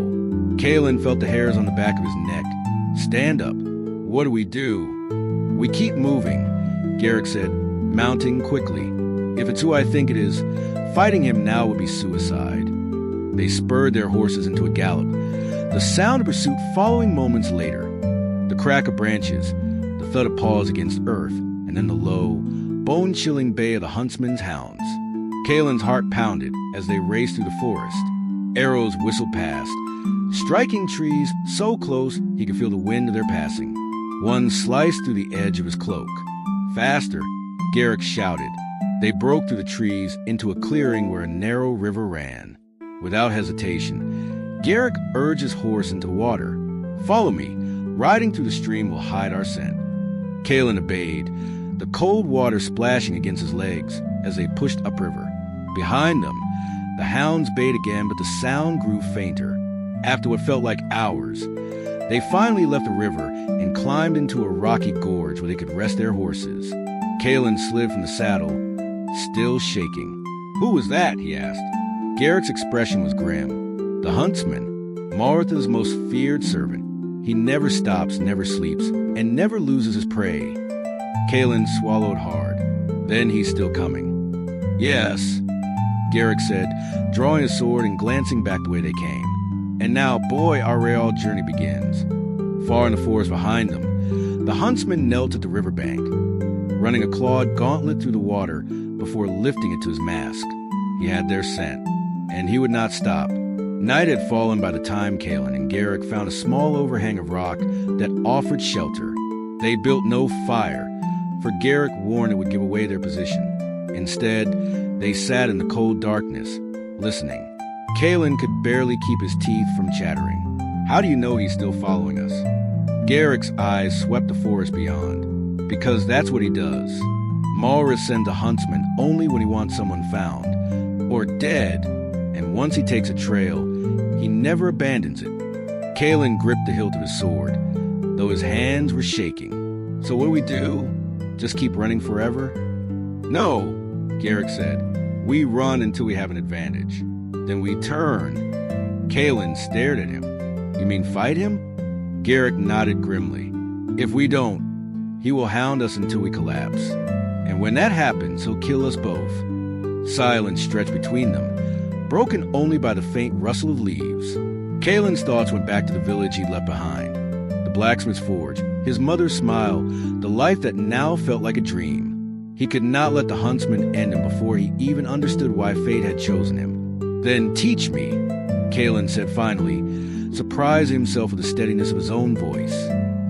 Kalen felt the hairs on the back of his neck. Stand up. What do we do? We keep moving, Garrick said, mounting quickly. If it's who I think it is, fighting him now would be suicide. They spurred their horses into a gallop, the sound of pursuit following moments later. The crack of branches, the thud of paws against earth, and then the low, bone-chilling bay of the huntsman's hounds. Kalen's heart pounded as they raced through the forest. Arrows whistled past, striking trees so close he could feel the wind of their passing. One sliced through the edge of his cloak. Faster, Garrick shouted. They broke through the trees into a clearing where a narrow river ran. Without hesitation, Garrick urged his horse into water. Follow me. Riding through the stream will hide our scent. Kalen obeyed, the cold water splashing against his legs as they pushed upriver. Behind them, the hounds bayed again, but the sound grew fainter. After what felt like hours, they finally left the river and climbed into a rocky gorge where they could rest their horses. Kalen slid from the saddle, still shaking. Who was that? He asked. Garrick's expression was grim. The huntsman, Martha's most feared servant, he never stops, never sleeps, and never loses his prey. Kalen swallowed hard. Then he's still coming. Yes, Garrick said, drawing his sword and glancing back the way they came. And now, boy, our real journey begins. Far in the forest behind them, the huntsman knelt at the riverbank, running a clawed gauntlet through the water before lifting it to his mask. He had their scent, and he would not stop. Night had fallen by the time Kalen and Garrick found a small overhang of rock that offered shelter. They built no fire, for Garrick warned it would give away their position. Instead, they sat in the cold darkness, listening. Kalen could barely keep his teeth from chattering. How do you know he's still following us? Garrick's eyes swept the forest beyond, because that's what he does. Malrus sends a huntsman only when he wants someone found, or dead, and once he takes a trail, he never abandons it. Kalen gripped the hilt of his sword, though his hands were shaking. So what do we do? Just keep running forever? No, Garrick said. We run until we have an advantage. Then we turn. Kalen stared at him. You mean fight him? Garrick nodded grimly. If we don't, he will hound us until we collapse. And when that happens, he'll kill us both. Silence stretched between them, broken only by the faint rustle of leaves. Kalen's thoughts went back to the village he'd left behind. The blacksmith's forge, his mother's smile, the life that now felt like a dream. He could not let the huntsman end him before he even understood why fate had chosen him. Then teach me, Kalen said finally, surprising himself with the steadiness of his own voice.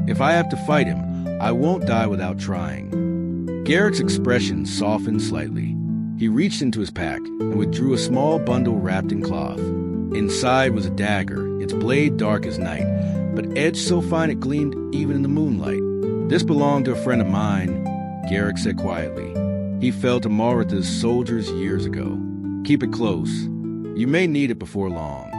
If I have to fight him, I won't die without trying. Garrick's expression softened slightly. He reached into his pack and withdrew a small bundle wrapped in cloth. Inside was a dagger, its blade dark as night, but edge so fine it gleamed even in the moonlight. This belonged to a friend of mine, Garrick said quietly. He fell to Martha's soldiers years ago. Keep it close. You may need it before long.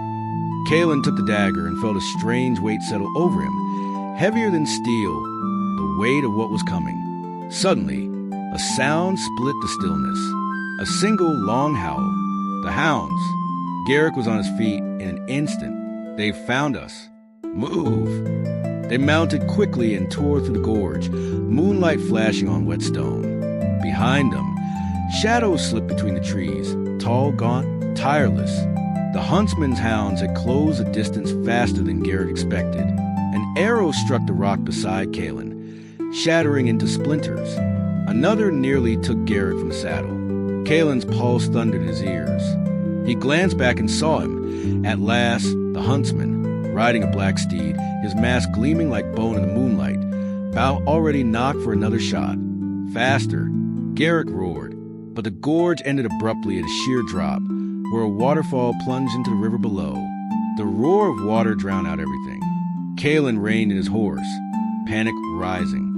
Kalen took the dagger and felt a strange weight settle over him, heavier than steel, the weight of what was coming. Suddenly, a sound split the stillness. A single long howl. The hounds. Garrick was on his feet in an instant. They found us. Move. They mounted quickly and tore through the gorge, moonlight flashing on wet stone. Behind them, shadows slipped between the trees, tall, gaunt, tireless. The huntsman's hounds had closed the distance faster than Garrick expected. An arrow struck the rock beside Kalen, shattering into splinters. Another nearly took Garrick from the saddle. Kalen's pulse thundered in his ears. He glanced back and saw him. At last, the huntsman, riding a black steed, his mask gleaming like bone in the moonlight, bow already knocked for another shot. Faster, Garrick roared, but the gorge ended abruptly at a sheer drop, where a waterfall plunged into the river below. The roar of water drowned out everything. Kalen reined in his horse, panic rising.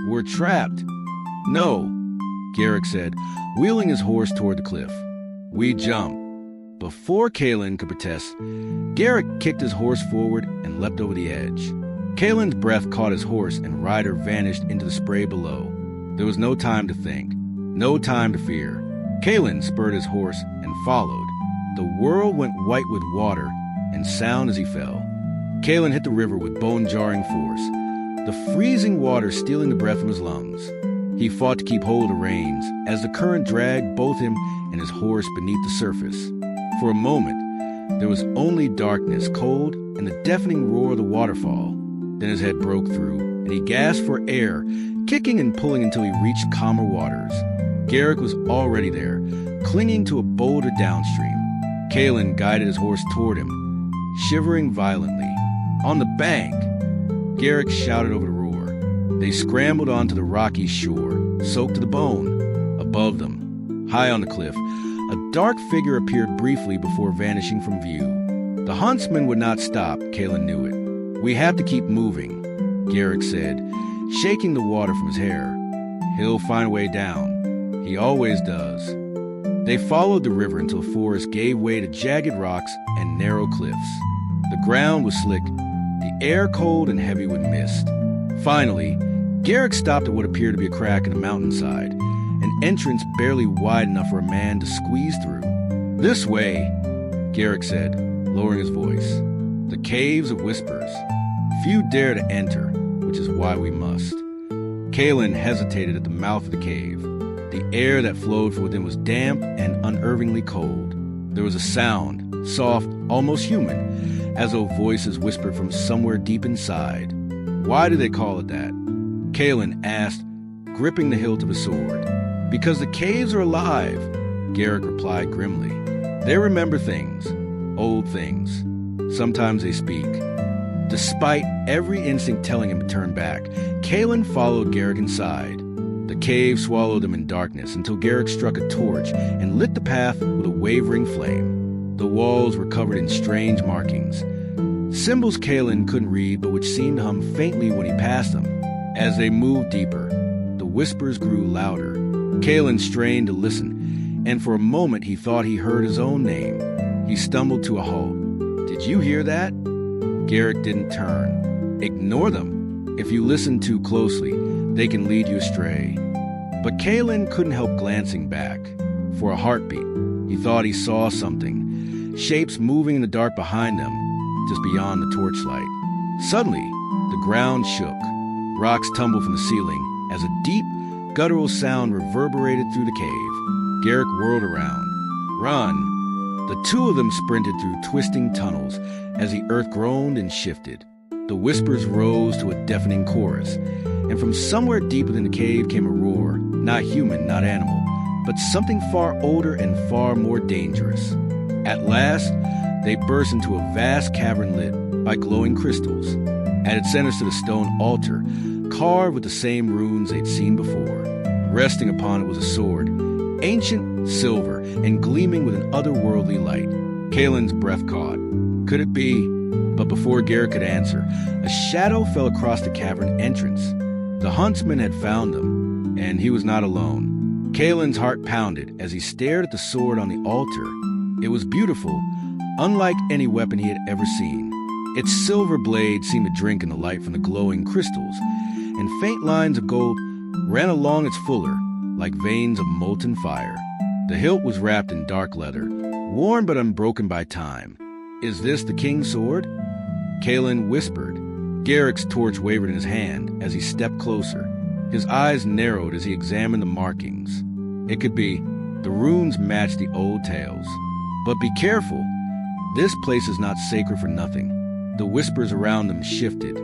We're trapped. No, Garrick said, wheeling his horse toward the cliff. We jump. Before Kalen could protest, Garrick kicked his horse forward and leapt over the edge. Kalen's breath caught his horse and rider vanished into the spray below. There was no time to think, no time to fear. Kalen spurred his horse and followed. The world went white with water and sound as he fell. Kalen hit the river with bone-jarring force, the freezing water stealing the breath from his lungs. He fought to keep hold of the reins as the current dragged both him and his horse beneath the surface. For a moment, there was only darkness, cold, and the deafening roar of the waterfall. Then his head broke through, and he gasped for air, kicking and pulling until he reached calmer waters. Garrick was already there, clinging to a boulder downstream. Kalen guided his horse toward him, shivering violently. On the bank, Garrick shouted over the roar. They scrambled onto the rocky shore, soaked to the bone. Above them, high on the cliff, a dark figure appeared briefly before vanishing from view. The huntsman would not stop, Kalen knew it. We have to keep moving, Garrick said, shaking the water from his hair. He'll find a way down. He always does. They followed the river until the forest gave way to jagged rocks and narrow cliffs. The ground was slick, the air cold and heavy with mist. Finally, Garrick stopped at what appeared to be a crack in the mountainside, an entrance barely wide enough for a man to squeeze through. This way, Garrick said, lowering his voice. "The caves of whispers. Few dare to enter, which is why we must." Kalen hesitated at the mouth of the cave. The air that flowed from within was damp and unnervingly cold. There was a sound, soft, almost human, as though voices whispered from somewhere deep inside. "Why do they call it that?" Kalen asked, gripping the hilt of his sword. "Because the caves are alive," Garrick replied grimly. "They remember things, old things. Sometimes they speak." Despite every instinct telling him to turn back, Kalen followed Garrick inside. The cave swallowed them in darkness until Garrick struck a torch and lit the path with a wavering flame. The walls were covered in strange markings, symbols Kalen couldn't read but which seemed to hum faintly when he passed them. As they moved deeper, the whispers grew louder. Kalen strained to listen, and for a moment he thought he heard his own name. He stumbled to a halt. "Did you hear that?" Garrick didn't turn. "Ignore them. If you listen too closely, they can lead you astray." But Kalen couldn't help glancing back. For a heartbeat, he thought he saw something, shapes moving in the dark behind them, just beyond the torchlight. Suddenly, the ground shook. Rocks tumbled from the ceiling as a deep, guttural sound reverberated through the cave. Garrick whirled around. "Run!" The two of them sprinted through twisting tunnels as the earth groaned and shifted. The whispers rose to a deafening chorus, and from somewhere deep within the cave came a roar, not human, not animal, but something far older and far more dangerous. At last, they burst into a vast cavern lit by glowing crystals. At its center stood a stone altar, carved with the same runes they'd seen before. Resting upon it was a sword, ancient, silver, and gleaming with an otherworldly light. Kalen's breath caught. Could it be? But before Garrick could answer, a shadow fell across the cavern entrance. The huntsman had found them, and he was not alone. Kalen's heart pounded as he stared at the sword on the altar. It was beautiful, unlike any weapon he had ever seen. Its silver blade seemed to drink in the light from the glowing crystals, and faint lines of gold ran along its fuller, like veins of molten fire. The hilt was wrapped in dark leather, worn but unbroken by time. "Is this the king's sword?" Kalen whispered. Garrick's torch wavered in his hand as he stepped closer. His eyes narrowed as he examined the markings. It could be. The runes matched the old tales. But be careful. This place is not sacred for nothing. The whispers around them shifted,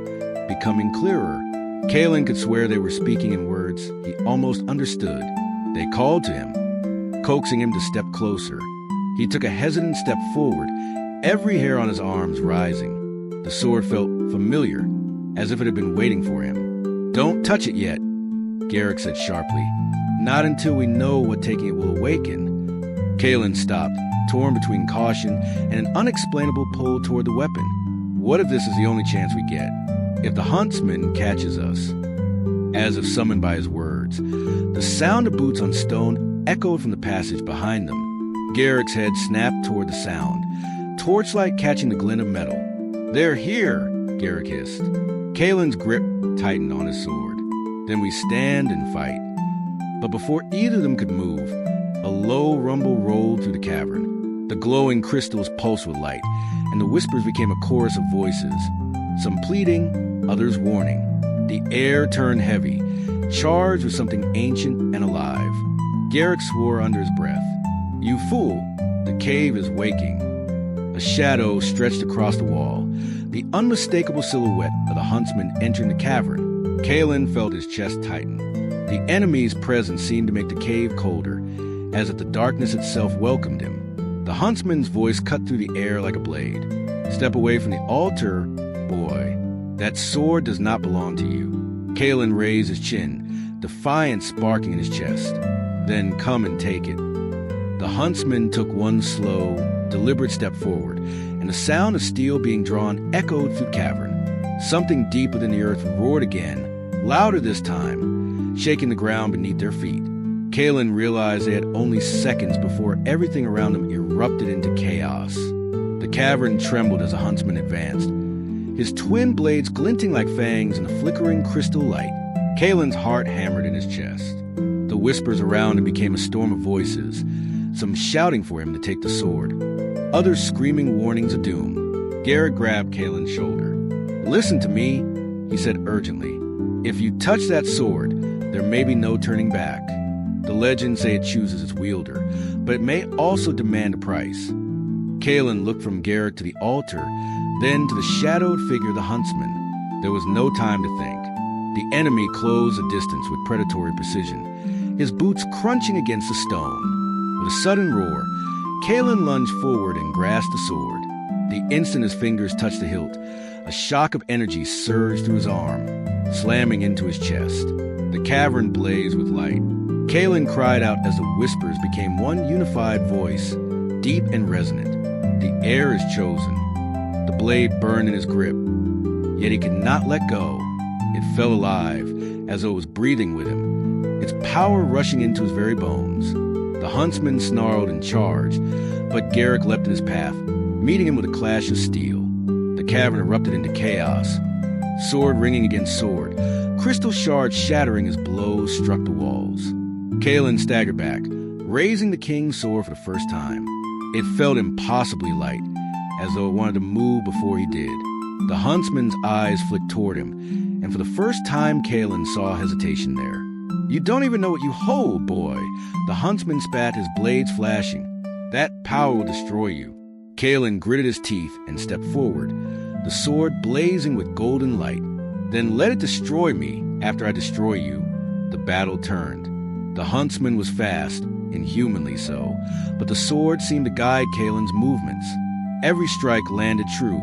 becoming clearer. Kalen could swear they were speaking in words he almost understood. They called to him, coaxing him to step closer. He took a hesitant step forward, every hair on his arms rising. The sword felt familiar, as if it had been waiting for him. "Don't touch it yet," Garrick said sharply. "Not until we know what taking it will awaken." Kalen stopped, torn between caution and an unexplainable pull toward the weapon. What if this is the only chance we get? If the huntsman catches us? As if summoned by his words, the sound of boots on stone echoed from the passage behind them. Garrick's head snapped toward the sound, torchlight catching the glint of metal. "They're here," Garrick hissed. Kalen's grip tightened on his sword. "Then we stand and fight." But before either of them could move, a low rumble rolled through the cavern. The glowing crystals pulsed with light, and the whispers became a chorus of voices, some pleading, others warning. The air turned heavy, charged with something ancient and alive. Garrick swore under his breath, "You fool, the cave is waking." A shadow stretched across the wall, the unmistakable silhouette of the huntsman entering the cavern. Kalen felt his chest tighten. The enemy's presence seemed to make the cave colder, as if the darkness itself welcomed him. The huntsman's voice cut through the air like a blade. "Step away from the altar, boy. That sword does not belong to you." Kalen raised his chin, defiance sparking in his chest. "Then come and take it." The huntsman took one slow, deliberate step forward, and the sound of steel being drawn echoed through the cavern. Something deep within the earth roared again, louder this time, shaking the ground beneath their feet. Kalen realized they had only seconds before everything around them erupted into chaos. The cavern trembled as the huntsman advanced, his twin blades glinting like fangs in the flickering crystal light. Kalen's heart hammered in his chest. The whispers around him became a storm of voices, some shouting for him to take the sword. others screaming warnings of doom. Garrick grabbed Kaelin's shoulder. "Listen to me," he said urgently. "If you touch that sword, there may be no turning back. The legends say it chooses its wielder, but it may also demand a price." Kaelin looked from Garrick to the altar, then to the shadowed figure of the huntsman. There was no time to think. The enemy closed the distance with predatory precision, his boots crunching against the stone. With a sudden roar, Kaelin lunged forward and grasped the sword. The instant his fingers touched the hilt, a shock of energy surged through his arm, slamming into his chest. The cavern blazed with light. Kaelin cried out as the whispers became one unified voice, deep and resonant. "The heir is chosen." The blade burned in his grip, yet he could not let go. It felt alive, as though it was breathing with him, its power rushing into his very bones. The huntsman snarled and charged, but Garrick leapt in his path, meeting him with a clash of steel. The cavern erupted into chaos, sword ringing against sword, crystal shards shattering as blows struck the walls. Kaelin staggered back, raising the king's sword for the first time. It felt impossibly light, as though it wanted to move before he did. The huntsman's eyes flicked toward him, and for the first time Kaelin saw hesitation there. "You don't even know what you hold, boy." The huntsman spat, his blades flashing. "That power will destroy you." Kaelin gritted his teeth and stepped forward, the sword blazing with golden light. "Then let it destroy me after I destroy you." The battle turned. The huntsman was fast, inhumanly so, but the sword seemed to guide Kaelin's movements. Every strike landed true.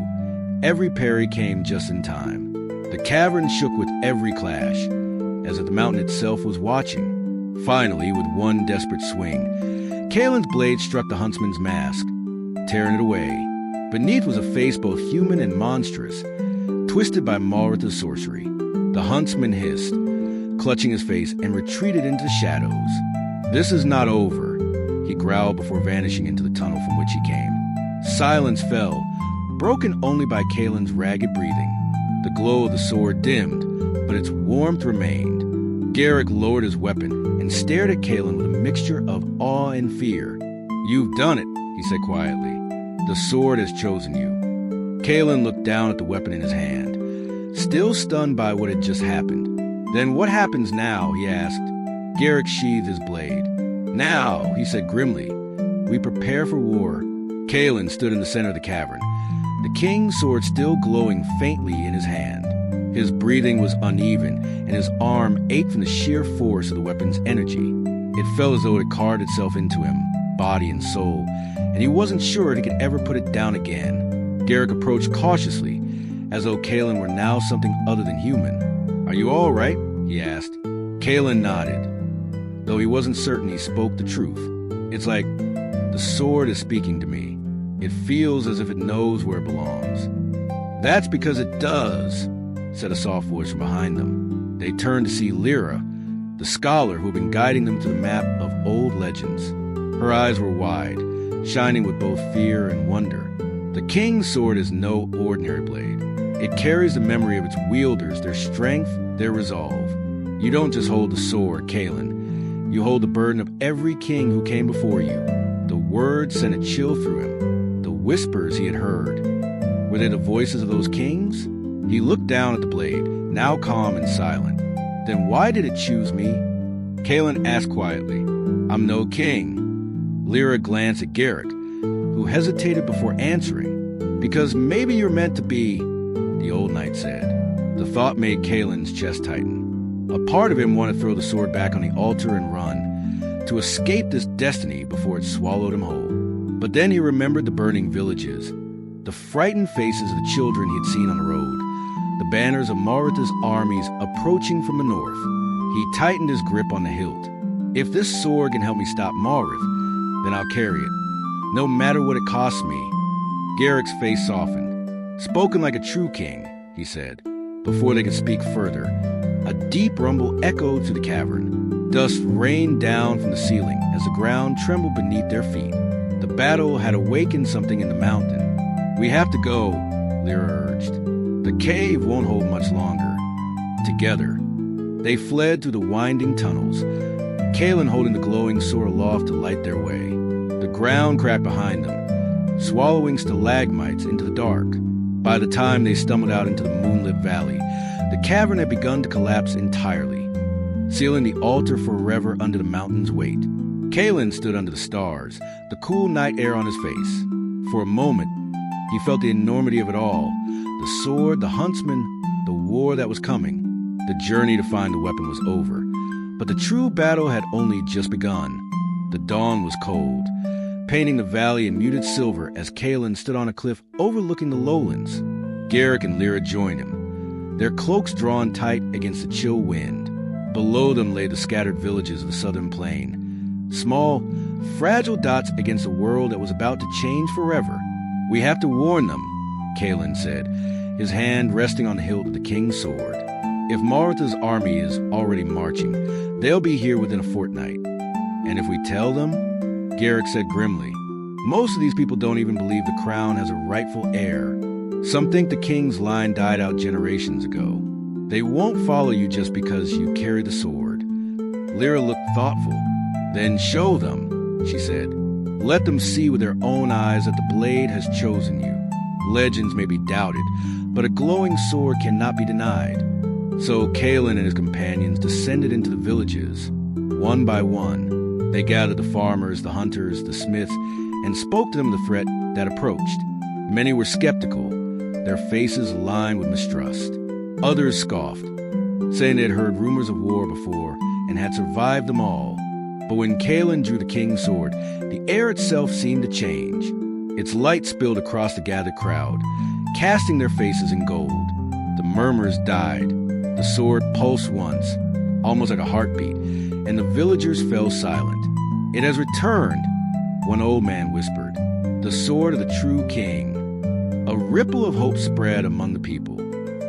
Every parry came just in time. The cavern shook with every clash, as if the mountain itself was watching. Finally, with one desperate swing, Kaelin's blade struck the huntsman's mask, tearing it away. Beneath was a face both human and monstrous, twisted by Malratha's sorcery. The huntsman hissed, clutching his face, and retreated into the shadows. "This is not over," he growled before vanishing into the tunnel from which he came. Silence fell, broken only by Kaelin's ragged breathing. The glow of the sword dimmed, but its warmth remained. Garrick lowered his weapon and stared at Kaelin with a mixture of awe and fear. "You've done it," he said quietly. "The sword has chosen you." Kaelin looked down at the weapon in his hand, still stunned by what had just happened. "Then what happens now?" he asked. Garrick sheathed his blade. "Now," he said grimly, "we prepare for war." Kaelin stood in the center of the cavern, the king's sword still glowing faintly in his hand. His breathing was uneven, and his arm ached from the sheer force of the weapon's energy. It felt as though it carved itself into him, body and soul, and he wasn't sure if he could ever put it down again. Garrick approached cautiously, as though Kaelin were now something other than human. "Are you all right?" he asked. Kaelin nodded. Though he wasn't certain he spoke the truth. "It's like the sword is speaking to me. It feels as if it knows where it belongs." "That's because it does," said a soft voice from behind them. They turned to see Lyra, the scholar who had been guiding them to the map of old legends. Her eyes were wide, shining with both fear and wonder. The king's sword is no ordinary blade. It carries the memory of its wielders, their strength, their resolve. You don't just hold the sword, Kaelin. You hold the burden of every king who came before you. The words sent a chill through him. The whispers he had heard. Were they the voices of those kings? He looked down at the blade, now calm and silent. "Then why did it choose me?" Kaelin asked quietly. "I'm no king." Lyra glanced at Garrick, who hesitated before answering. "Because maybe you're meant to be," the old knight said. The thought made Kaelin's chest tighten. A part of him wanted to throw the sword back on the altar and run, to escape this destiny before it swallowed him whole. But then he remembered the burning villages, the frightened faces of the children he had seen on the road, the banners of Malratha's armies approaching from the north. He tightened his grip on the hilt. "If this sword can help me stop Malrath, then I'll carry it, no matter what it costs me." Garrick's face softened. "Spoken like a true king," he said. Before they could speak further, a deep rumble echoed through the cavern. Dust rained down from the ceiling as the ground trembled beneath their feet. The battle had awakened something in the mountain. "We have to go," Lyra urged. "The cave won't hold much longer." Together, they fled through the winding tunnels, Kaelin holding the glowing sword aloft to light their way. The ground cracked behind them. swallowing stalagmites into the dark. By the time they stumbled out into the moonlit valley, the cavern had begun to collapse entirely, sealing the altar forever under the mountain's weight. Kalen stood under the stars, the cool night air on his face. For a moment, he felt the enormity of it all: the sword, the huntsman, the war that was coming. The journey to find the weapon was over, but the true battle had only just begun. The dawn was cold, painting the valley in muted silver as Kalen stood on a cliff overlooking the lowlands. Garrick and Lyra joined him, their cloaks drawn tight against the chill wind. Below them lay the scattered villages of the southern plain, small, fragile dots against a world that was about to change forever. "We have to warn them," Kalen said, his hand resting on the hilt of the king's sword. "If Maritha's army is already marching, they'll be here within a fortnight. And if we tell them," Garrick said grimly, "most of these people don't even believe the crown has a rightful heir. Some think the king's line died out generations ago. They won't follow you just because you carry the sword." Lyra looked thoughtful. "Then show them," she said. "Let them see with their own eyes that the blade has chosen you. Legends may be doubted, but a glowing sword cannot be denied." So Kalen and his companions descended into the villages. One by one, they gathered the farmers, the hunters, the smiths, and spoke to them of the threat that approached. Many were skeptical, their faces lined with mistrust. Others scoffed, saying they had heard rumors of war before and had survived them all. But when Kalen drew the king's sword, the air itself seemed to change. Its light spilled across the gathered crowd, casting their faces in gold. The murmurs died. The sword pulsed once, almost like a heartbeat, and the villagers fell silent. "It has returned," one old man whispered, "the sword of the true king." A ripple of hope spread among the people.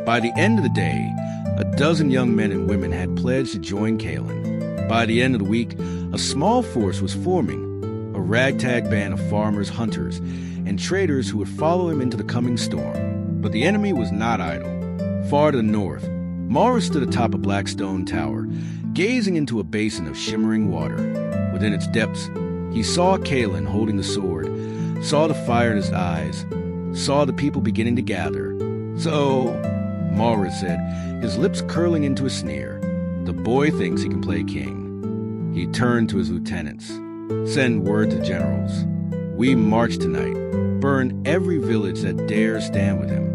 By the end of the day, a dozen young men and women had pledged to join Kalen. By the end of the week, a small force was forming, a ragtag band of farmers, hunters, and traders who would follow him into the coming storm. But the enemy was not idle. Far to the north, Mara stood atop a black stone tower, gazing into a basin of shimmering water. Within its depths, he saw Kalen holding the sword, saw the fire in his eyes, saw the people beginning to gather. "So," Mara said, his lips curling into a sneer, "the boy thinks he can play king." He turned to his lieutenants. "Send word to generals. We march tonight. Burn every village that dares stand with him."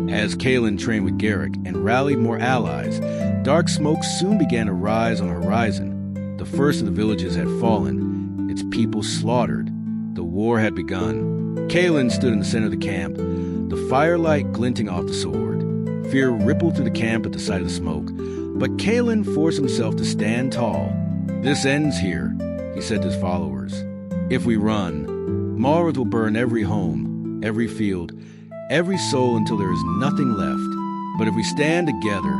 As Kalen trained with Garrick and rallied more allies, dark smoke soon began to rise on the horizon. The first of the villages had fallen, its people slaughtered. The war had begun. Kalen stood in the center of the camp, the firelight glinting off the sword. Fear rippled through the camp at the sight of the smoke, but Kalen forced himself to stand tall. "This ends here," he said to his followers. "If we run, Marith will burn every home, every field, every soul until there is nothing left. But if we stand together,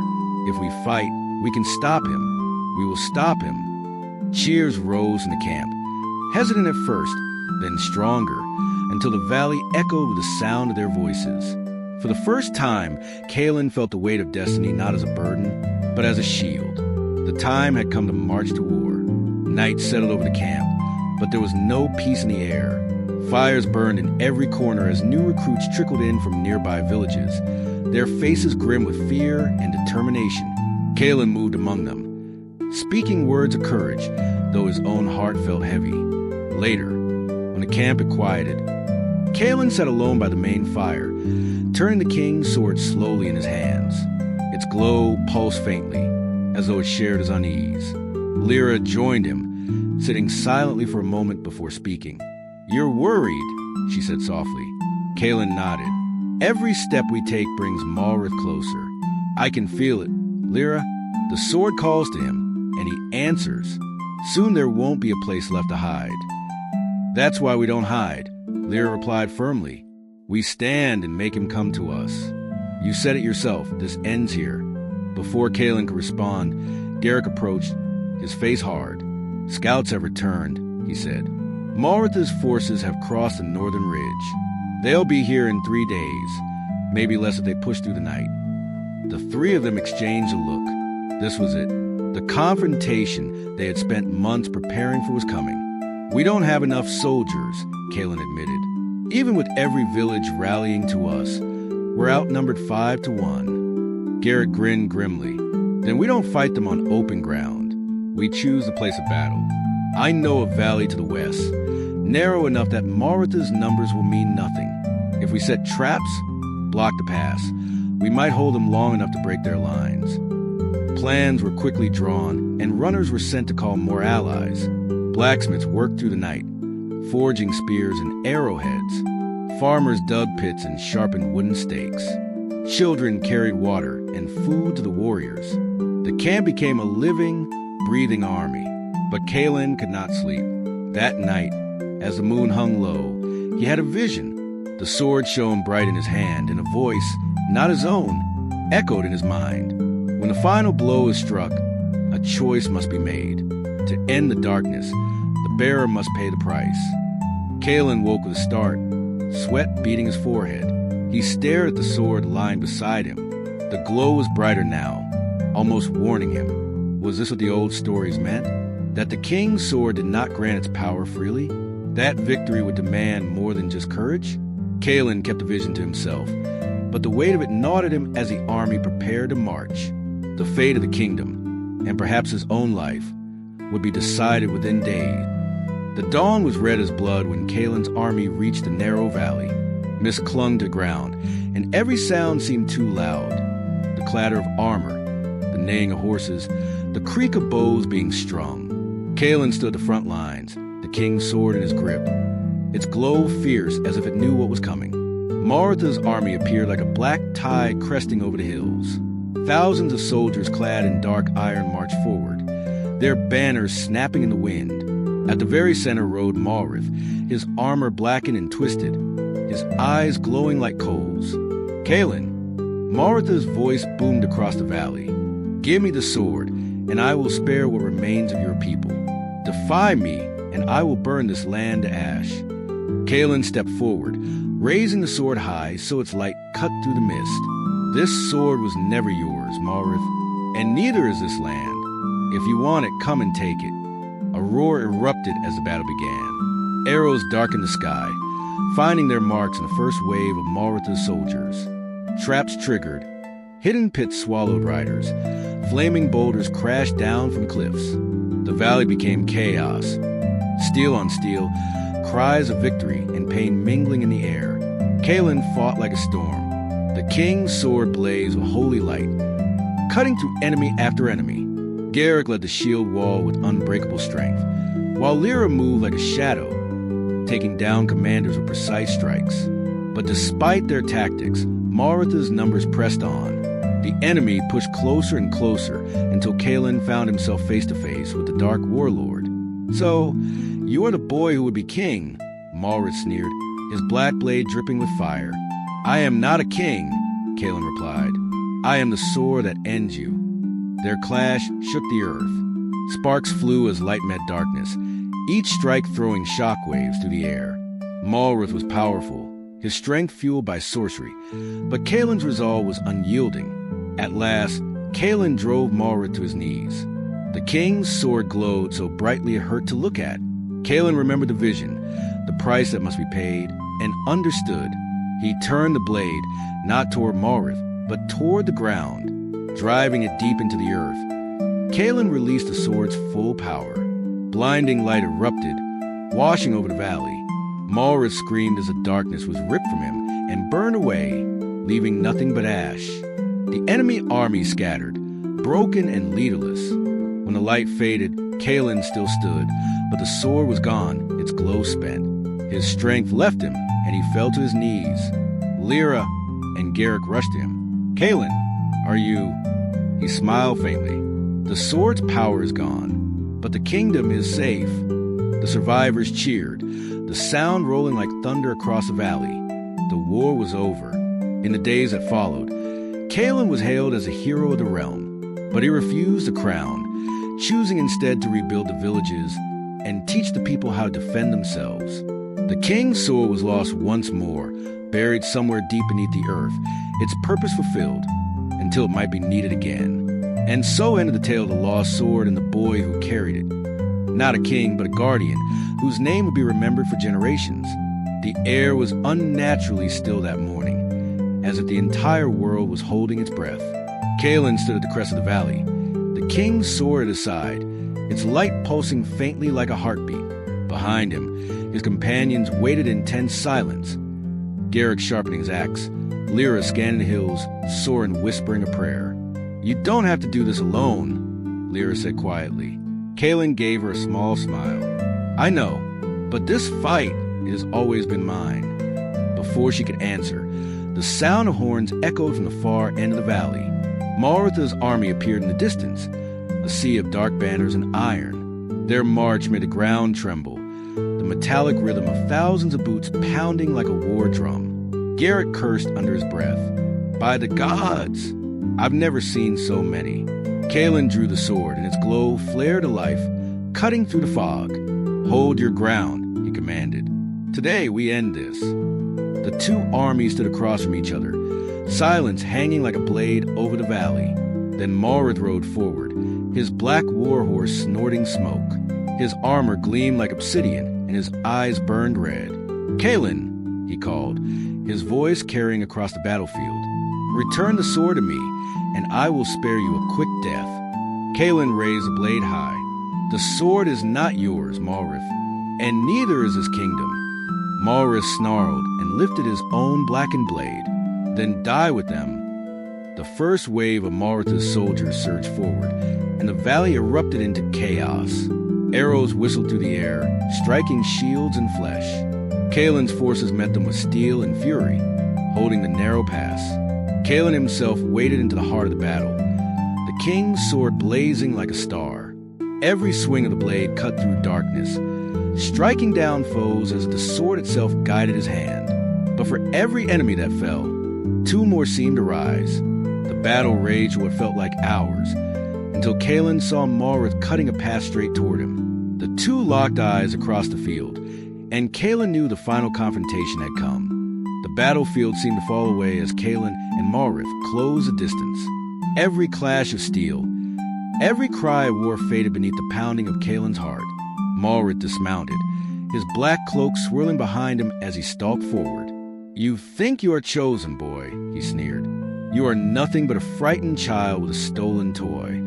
if we fight, we can stop him. We will stop him." Cheers rose in the camp, hesitant at first, then stronger, until the valley echoed with the sound of their voices. For the first time, Kalen felt the weight of destiny not as a burden, but as a shield. The time had come to march to war. Night settled over the camp, but there was no peace in the air. Fires burned in every corner as new recruits trickled in from nearby villages, their faces grim with fear and determination. Kalen moved among them, speaking words of courage, though his own heart felt heavy. Later, when the camp had quieted, Kalen sat alone by the main fire, turning the king's sword slowly in his hands. Its glow pulsed faintly, as though it shared his unease. Lyra joined him, sitting silently for a moment before speaking. "You're worried," she said softly. Kalen nodded. "Every step we take brings Malrith closer. I can feel it. Lyra, the sword calls to him, and he answers. Soon there won't be a place left to hide." "That's why we don't hide," Lyra replied firmly. "We stand and make him come to us. You said it yourself, this ends here." Before Kalen could respond, Garrick approached, his face hard. "Scouts have returned," he said. "Maritha's forces have crossed the northern ridge. They'll be here in 3 days, maybe less if they push through the night." The three of them exchanged a look. This was it. The confrontation they had spent months preparing for was coming. "We don't have enough soldiers," Kalen admitted. Even with every village rallying to us, we're outnumbered 5-1. Garrett grinned grimly. Then we don't fight them on open ground. We choose the place of battle. I know a valley to the west, narrow enough that Maritha's numbers will mean nothing. If we set traps, block the pass, we might hold them long enough to break their lines. Plans were quickly drawn, and runners were sent to call more allies. Blacksmiths worked through the night, forging spears and arrowheads. Farmers dug pits and sharpened wooden stakes. Children carried water and food to the warriors. The camp became a living, breathing army. But Kalen could not sleep. That night, as the moon hung low, he had a vision. The sword shone bright in his hand, and a voice, not his own, echoed in his mind. When the final blow is struck, a choice must be made. To end the darkness, the bearer must pay the price. Kalen woke with a start, sweat beading his forehead. He stared at the sword lying beside him. The glow was brighter now, almost warning him. Was this what the old stories meant? That the king's sword did not grant its power freely? That victory would demand more than just courage? Kalen kept the vision to himself, but the weight of it gnawed at him as the army prepared to march. The fate of the kingdom, and perhaps his own life, would be decided within days. The dawn was red as blood when Kalen's army reached the narrow valley. Mist clung to the ground, and every sound seemed too loud. The clatter of armor, the neighing of horses, the creak of bows being strung. Kalen stood at the front lines, the king's sword in his grip, its glow fierce as if it knew what was coming. Maritha's army appeared like a black tide cresting over the hills. Thousands of soldiers clad in dark iron marched forward, their banners snapping in the wind. At the very center rode Malrith, his armor blackened and twisted, his eyes glowing like coals. Kalen, Maritha's voice boomed across the valley. Give me the sword, and I will spare what remains of your people. Defy me, and I will burn this land to ash. Kalen stepped forward, raising the sword high so its light cut through the mist. This sword was never yours, Malrith, and neither is this land. If you want it, come and take it. A roar erupted as the battle began. Arrows darkened the sky, finding their marks in the first wave of Maritha's soldiers. Traps triggered. Hidden pits swallowed riders. Flaming boulders crashed down from cliffs. The valley became chaos. Steel on steel, cries of victory and pain mingling in the air. Kalen fought like a storm. The king's sword blazed with holy light, cutting through enemy after enemy. Garrick led the shield wall with unbreakable strength, while Lyra moved like a shadow, taking down commanders with precise strikes. But despite their tactics, Maritha's numbers pressed on. The enemy pushed closer and closer until Kalen found himself face to face with the Dark Warlord. So, you are the boy who would be king, Malrith sneered, his black blade dripping with fire. I am not a king, Kalen replied. I am the sword that ends you. Their clash shook the earth. Sparks flew as light met darkness, each strike throwing shockwaves through the air. Malrith was powerful, his strength fueled by sorcery, but Kalen's resolve was unyielding. At last, Kalen drove Malrith to his knees. The king's sword glowed so brightly it hurt to look at. Kalen remembered the vision, the price that must be paid, and understood. He turned the blade, not toward Malrith, but toward the ground, driving it deep into the earth. Kalen released the sword's full power. Blinding light erupted, washing over the valley. Malrith screamed as the darkness was ripped from him and burned away, leaving nothing but ash. The enemy army scattered, broken and leaderless. When the light faded, Kalen still stood, but the sword was gone, its glow spent. His strength left him, and he fell to his knees. Lyra and Garrick rushed to him. Kalen, are you... He smiled faintly. The sword's power is gone, but the kingdom is safe. The survivors cheered, the sound rolling like thunder across the valley. The war was over. In the days that followed, Kalen was hailed as a hero of the realm, but he refused the crown, choosing instead to rebuild the villages and teach the people how to defend themselves. The king's sword was lost once more, buried somewhere deep beneath the earth, its purpose fulfilled, until it might be needed again. And so ended the tale of the lost sword and the boy who carried it. Not a king, but a guardian, whose name would be remembered for generations. The air was unnaturally still that morning, as if the entire world was holding its breath. Kalen stood at the crest of the valley, the king's sword at his side, its light pulsing faintly like a heartbeat. Behind him, his companions waited in tense silence. Garrick sharpening his axe, Lyra scanning the hills, Soren whispering a prayer. "You don't have to do this alone," Lyra said quietly. Kalen gave her a small smile. "I know, but this fight has always been mine." Before she could answer, the sound of horns echoed from the far end of the valley. Maritha's army appeared in the distance, a sea of dark banners and iron. Their march made the ground tremble, the metallic rhythm of thousands of boots pounding like a war drum. Garrett cursed under his breath. "By the gods! I've never seen so many." Kalen drew the sword, and its glow flared to life, cutting through the fog. "Hold your ground," he commanded. "Today we end this." The two armies stood across from each other, silence hanging like a blade over the valley. Then Marith rode forward, his black warhorse snorting smoke. His armor gleamed like obsidian, and his eyes burned red. "Kalen," he called, his voice carrying across the battlefield. "Return the sword to me, and I will spare you a quick death." Kalen raised the blade high. "The sword is not yours, Marith, and neither is his kingdom." Marith snarled and lifted his own blackened blade. "Then die with them." The first wave of Maritha's soldiers surged forward, and the valley erupted into chaos. Arrows whistled through the air, striking shields and flesh. Kalen's forces met them with steel and fury, holding the narrow pass. Kalen himself waded into the heart of the battle, the king's sword blazing like a star. Every swing of the blade cut through darkness, striking down foes as the sword itself guided his hand. But for every enemy that fell, two more seemed to rise. The battle raged what felt like hours, until Kalen saw Marith cutting a path straight toward him. The two locked eyes across the field, and Kalen knew the final confrontation had come. The battlefield seemed to fall away as Kalen and Marith closed the distance. Every clash of steel, every cry of war faded beneath the pounding of Kalen's heart. Marith dismounted, his black cloak swirling behind him as he stalked forward. "You think you are chosen, boy," he sneered. "You are nothing but a frightened child with a stolen toy."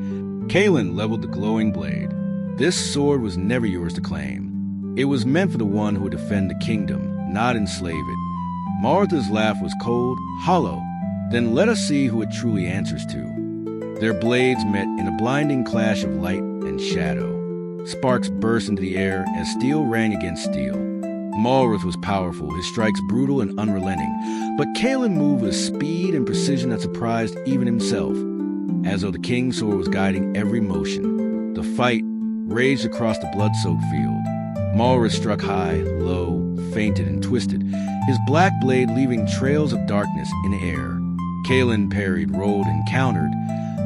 Kalen leveled the glowing blade. "This sword was never yours to claim. It was meant for the one who would defend the kingdom, not enslave it." Martha's laugh was cold, hollow. "Then let us see who it truly answers to." Their blades met in a blinding clash of light and shadow. Sparks burst into the air as steel rang against steel. Marith was powerful, his strikes brutal and unrelenting, but Kalen moved with a speed and precision that surprised even himself, as though the king's sword was guiding every motion. The fight raged across the blood-soaked field. Marith struck high, low, feinted, and twisted, his black blade leaving trails of darkness in the air. Kalen parried, rolled, and countered,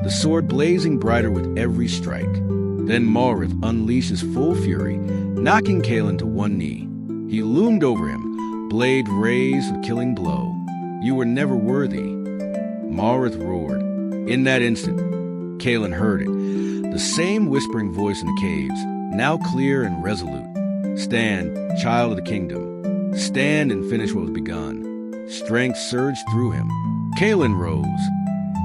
the sword blazing brighter with every strike. Then Marith unleashed his full fury, knocking Kalen to one knee. He loomed over him, blade raised with a killing blow. "You were never worthy." Marith roared. In that instant, Kalen heard it, the same whispering voice in the caves, now clear and resolute. "Stand, child of the kingdom. Stand and finish what was begun." Strength surged through him. Kalen rose,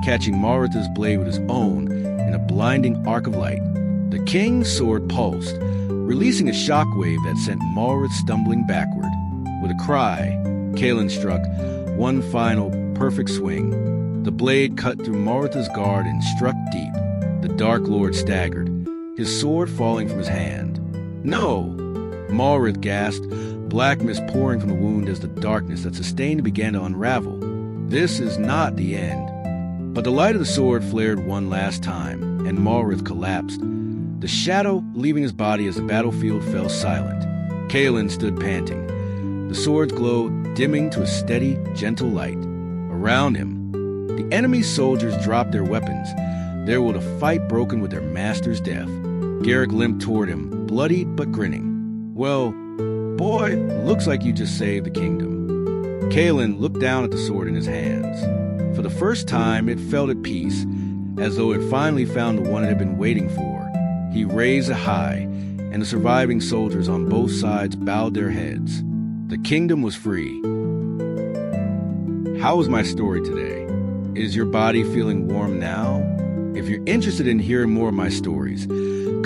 catching Maritha's blade with his own in a blinding arc of light. The king's sword pulsed, releasing a shockwave that sent Marith stumbling backward. With a cry, Kalen struck one final, perfect swing. The blade cut through Maritha's guard and struck deep. The Dark Lord staggered, his sword falling from his hand. "No!" Marith gasped, black mist pouring from the wound as the darkness that sustained it began to unravel. "This is not the end." But the light of the sword flared one last time, and Marith collapsed, the shadow leaving his body as the battlefield fell silent. Kalen stood panting, the sword's glow dimming to a steady, gentle light. Around him, the enemy's soldiers dropped their weapons, there was a fight broken with their master's death. Garrick limped toward him, bloody but grinning. "Well, boy, looks like you just saved the kingdom." Kalen looked down at the sword in his hands. For the first time, it felt at peace, as though it finally found the one it had been waiting for. He raised it high, and the surviving soldiers on both sides bowed their heads. The kingdom was free. How was my story today? Is your body feeling warm now? If you're interested in hearing more of my stories,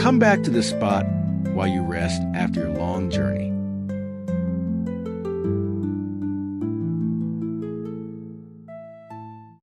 come back to this spot while you rest after your long journey.